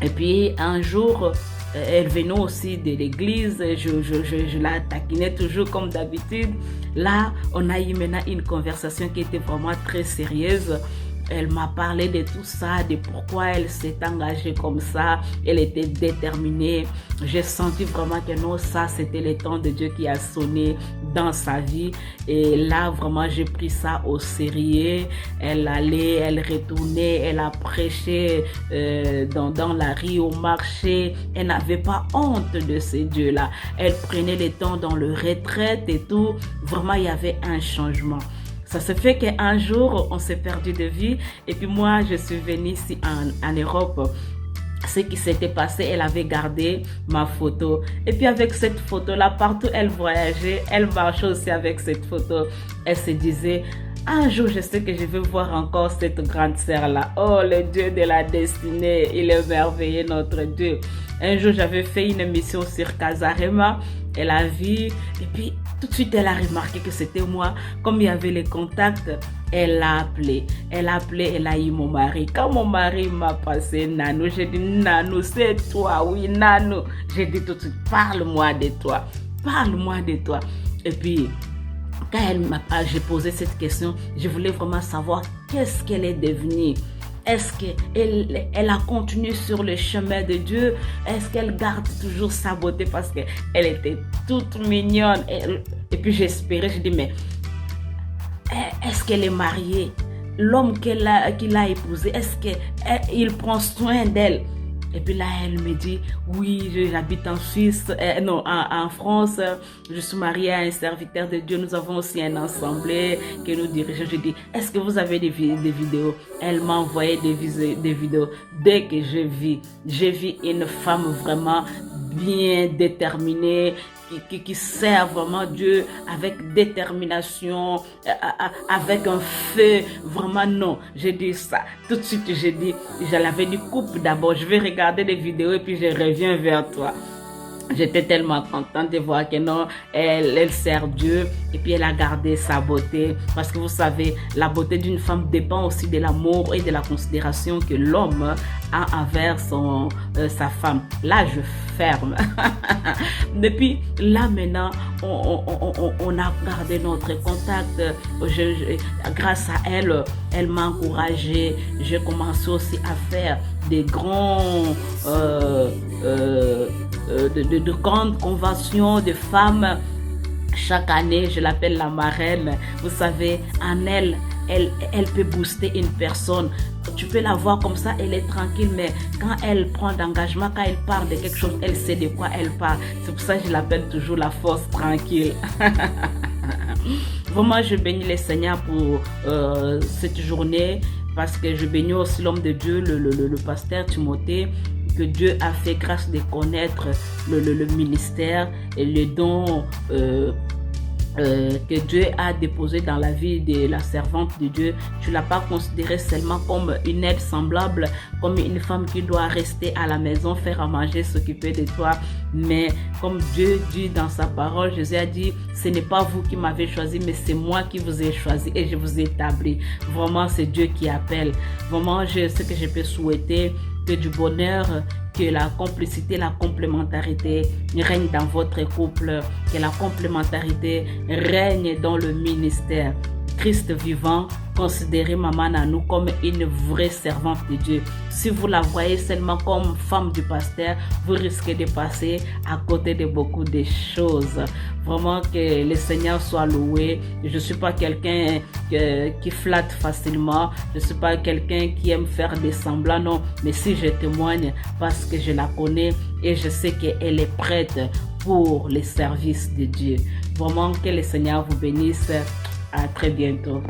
[SPEAKER 8] Et puis un jour, elle venait aussi de l'église, je la taquinais toujours comme d'habitude. Là, on a eu maintenant une conversation qui était vraiment très sérieuse. Elle m'a parlé de tout ça, de pourquoi elle s'est engagée comme ça. Elle était déterminée. J'ai senti vraiment que non, ça, c'était le temps de Dieu qui a sonné dans sa vie. Et là, vraiment, j'ai pris ça au sérieux. Elle allait, elle retournait, elle a prêché dans la rue, au marché. Elle n'avait pas honte de ces dieux-là. Elle prenait le temps dans le retraite et tout. Vraiment, il y avait un changement. Ça se fait qu'un jour, on s'est perdu de vue. Et puis moi, je suis venue ici en Europe. Ce qui s'était passé, elle avait gardé ma photo. Et puis avec cette photo-là, partout elle voyageait, elle marchait aussi avec cette photo. Elle se disait, un jour, je sais que je vais voir encore cette grande sœur-là. Oh, le Dieu de la destinée, il est merveilleux, notre Dieu. Un jour, j'avais fait une émission sur Casarema. Elle a vu, et puis tout de suite, elle a remarqué que c'était moi. Comme il y avait les contacts, elle l'a appelé. Elle a appelé, elle a eu mon mari. Quand mon mari m'a passé Nanou, j'ai dit, Nanou, c'est toi, oui, Nanou. J'ai dit tout de suite, parle-moi de toi. Parle-moi de toi. Et puis, quand j'ai posé cette question, je voulais vraiment savoir qu'est-ce qu'elle est devenue. Est-ce qu'elle a continué sur le chemin de Dieu? Est-ce qu'elle garde toujours sa beauté? Parce qu'elle était toute mignonne. Et puis j'espérais, je dis, mais est-ce qu'elle est mariée? L'homme qu'il a épousé, est-ce qu'il prend soin d'elle? Et puis là, elle me dit, oui, j'habite en Suisse, en France, je suis mariée à un serviteur de Dieu, nous avons aussi un assemblée que nous dirigeons. Je dis, est-ce que vous avez des vidéos? Elle m'a envoyé des vidéos. Dès que j'ai vu une femme vraiment bien déterminée, qui sert vraiment Dieu avec détermination, avec un feu, vraiment non. J'ai dit ça. Tout de suite, je l'avais dit, coupe d'abord, je vais regarder les vidéos et puis je reviens vers toi. J'étais tellement contente de voir que non, elle sert Dieu et puis elle a gardé sa beauté. Parce que vous savez, la beauté d'une femme dépend aussi de l'amour et de la considération que l'homme a envers sa femme. Là, je ferme. Depuis là maintenant, on a gardé notre contact. Grâce à elle, elle m'a encouragée. J'ai commencé aussi à faire des grands de grandes conventions de femmes. Chaque année, je l'appelle la marraine. Vous savez, en elle peut booster une personne. Tu peux la voir comme ça, elle est tranquille, mais quand elle prend d'engagement, quand elle parle de quelque chose, elle sait de quoi elle parle. C'est pour ça que je l'appelle toujours la force tranquille. Vraiment, je bénis le Seigneur pour cette journée, parce que je bénis aussi l'homme de Dieu, le pasteur Timothée, que Dieu a fait grâce de connaître le ministère et le don que Dieu a déposé dans la vie de la servante de Dieu. Tu ne l'as pas considérée seulement comme une aide semblable, comme une femme qui doit rester à la maison, faire à manger, s'occuper de toi. Mais comme Dieu dit dans sa parole, Jésus a dit, ce n'est pas vous qui m'avez choisi, mais c'est moi qui vous ai choisi et je vous ai établi. Vraiment, c'est Dieu qui appelle. Vraiment, ce que je peux souhaiter, que du bonheur, que la complicité, la complémentarité règne dans votre couple, que la complémentarité règne dans le ministère. Christ vivant, considérez Maman Nanou comme une vraie servante de Dieu. Si vous la voyez seulement comme femme du pasteur, vous risquez de passer à côté de beaucoup de choses. Vraiment que le Seigneur soit loué. Je ne suis pas quelqu'un qui flatte facilement. Je ne suis pas quelqu'un qui aime faire des semblants, non. Mais si je témoigne, parce que je la connais et je sais qu'elle est prête pour les services de Dieu. Vraiment que le Seigneur vous bénisse. À très bientôt.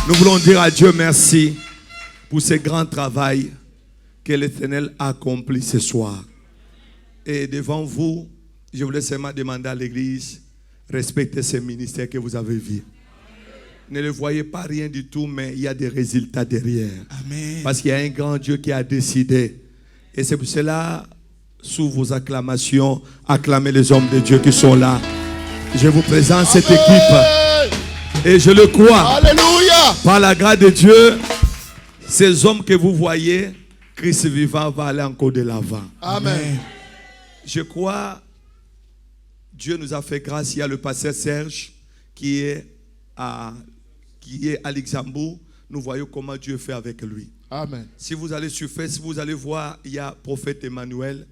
[SPEAKER 5] Nous voulons dire à Dieu merci pour ce grand travail que l'Éternel a accompli ce soir. Et devant vous, je voulais seulement demander à l'Église, respectez ce ministère que vous avez vu. Ne le voyez pas rien du tout, mais il y a des résultats derrière.
[SPEAKER 6] Amen.
[SPEAKER 5] Parce qu'il y a un grand Dieu qui a décidé. Et c'est pour cela, sous vos acclamations, acclamez les hommes de Dieu qui sont là. Je vous présente cette équipe. Et je le crois.
[SPEAKER 3] Alléluia.
[SPEAKER 5] Par la grâce de Dieu, ces hommes que vous voyez, Christ vivant va aller encore de l'avant.
[SPEAKER 3] Amen.
[SPEAKER 5] Je crois, Dieu nous a fait grâce. Il y a le pasteur Serge qui est à Luxembourg. Nous voyons comment Dieu fait avec lui.
[SPEAKER 3] Amen.
[SPEAKER 5] Si vous allez sur Facebook, vous allez voir, il y a prophète Emmanuel.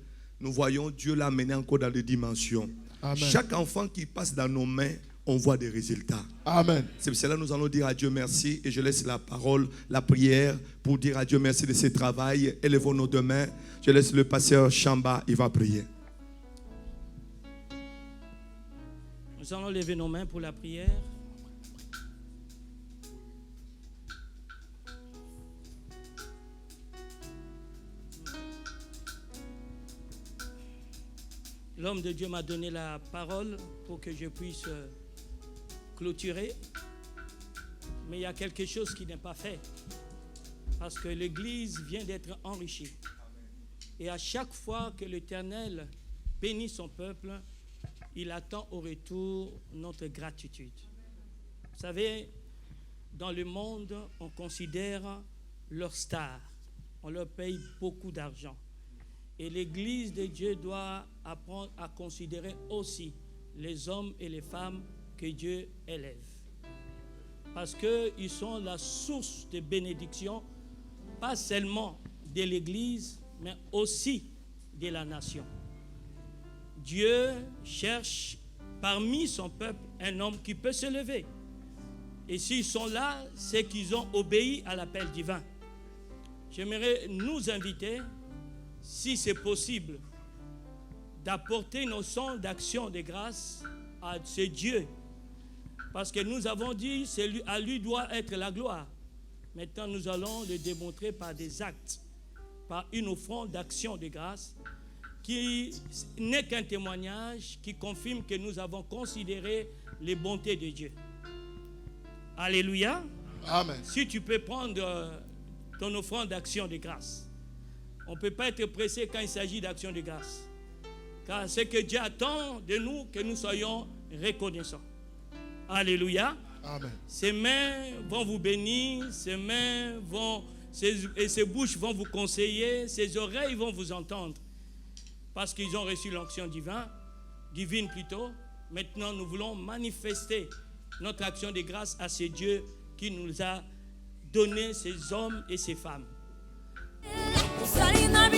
[SPEAKER 5] Nous voyons Dieu l'amener encore dans les dimensions.
[SPEAKER 3] Amen.
[SPEAKER 5] Chaque enfant qui passe dans nos mains, on voit des résultats.
[SPEAKER 3] Amen.
[SPEAKER 5] C'est pour cela que nous allons dire à Dieu merci. Et je laisse la parole, la prière pour dire à Dieu merci de ce travail. Élevons nos deux mains. Je laisse le pasteur Chamba, il va prier.
[SPEAKER 9] Nous allons lever nos mains pour la prière. L'homme de Dieu m'a donné la parole pour que je puisse clôturer. Mais il y a quelque chose qui n'est pas fait. Parce que l'Église vient d'être enrichie. Et à chaque fois que l'Éternel bénit son peuple, il attend au retour notre gratitude. Vous savez, dans le monde, on considère leurs stars. On leur paye beaucoup d'argent. Et l'Église de Dieu doit apprendre à considérer aussi les hommes et les femmes que Dieu élève. Parce qu'ils sont la source de bénédiction, pas seulement de l'Église, mais aussi de la nation. Dieu cherche parmi son peuple un homme qui peut se lever Et s'ils sont là, c'est qu'ils ont obéi à l'appel divin. J'aimerais nous inviter, si c'est possible, d'apporter nos sons d'action de grâce à ce Dieu. Parce que nous avons dit, à lui doit être la gloire. Maintenant, nous allons le démontrer par des actes, par une offrande d'action de grâce, qui n'est qu'un témoignage qui confirme que nous avons considéré les bontés de Dieu. Alléluia.
[SPEAKER 3] Amen.
[SPEAKER 9] Si tu peux prendre ton offrande d'action de grâce. On ne peut pas être pressé quand il s'agit d'action de grâce. Car c'est que Dieu attend de nous que nous soyons reconnaissants. Alléluia.
[SPEAKER 3] Amen.
[SPEAKER 9] Ses mains vont vous bénir, ses bouches vont vous conseiller, ses oreilles vont vous entendre. Parce qu'ils ont reçu l'onction divine plutôt. Maintenant, nous voulons manifester notre action de grâce à ce Dieu qui nous a donné ces hommes et ces femmes.
[SPEAKER 10] Salina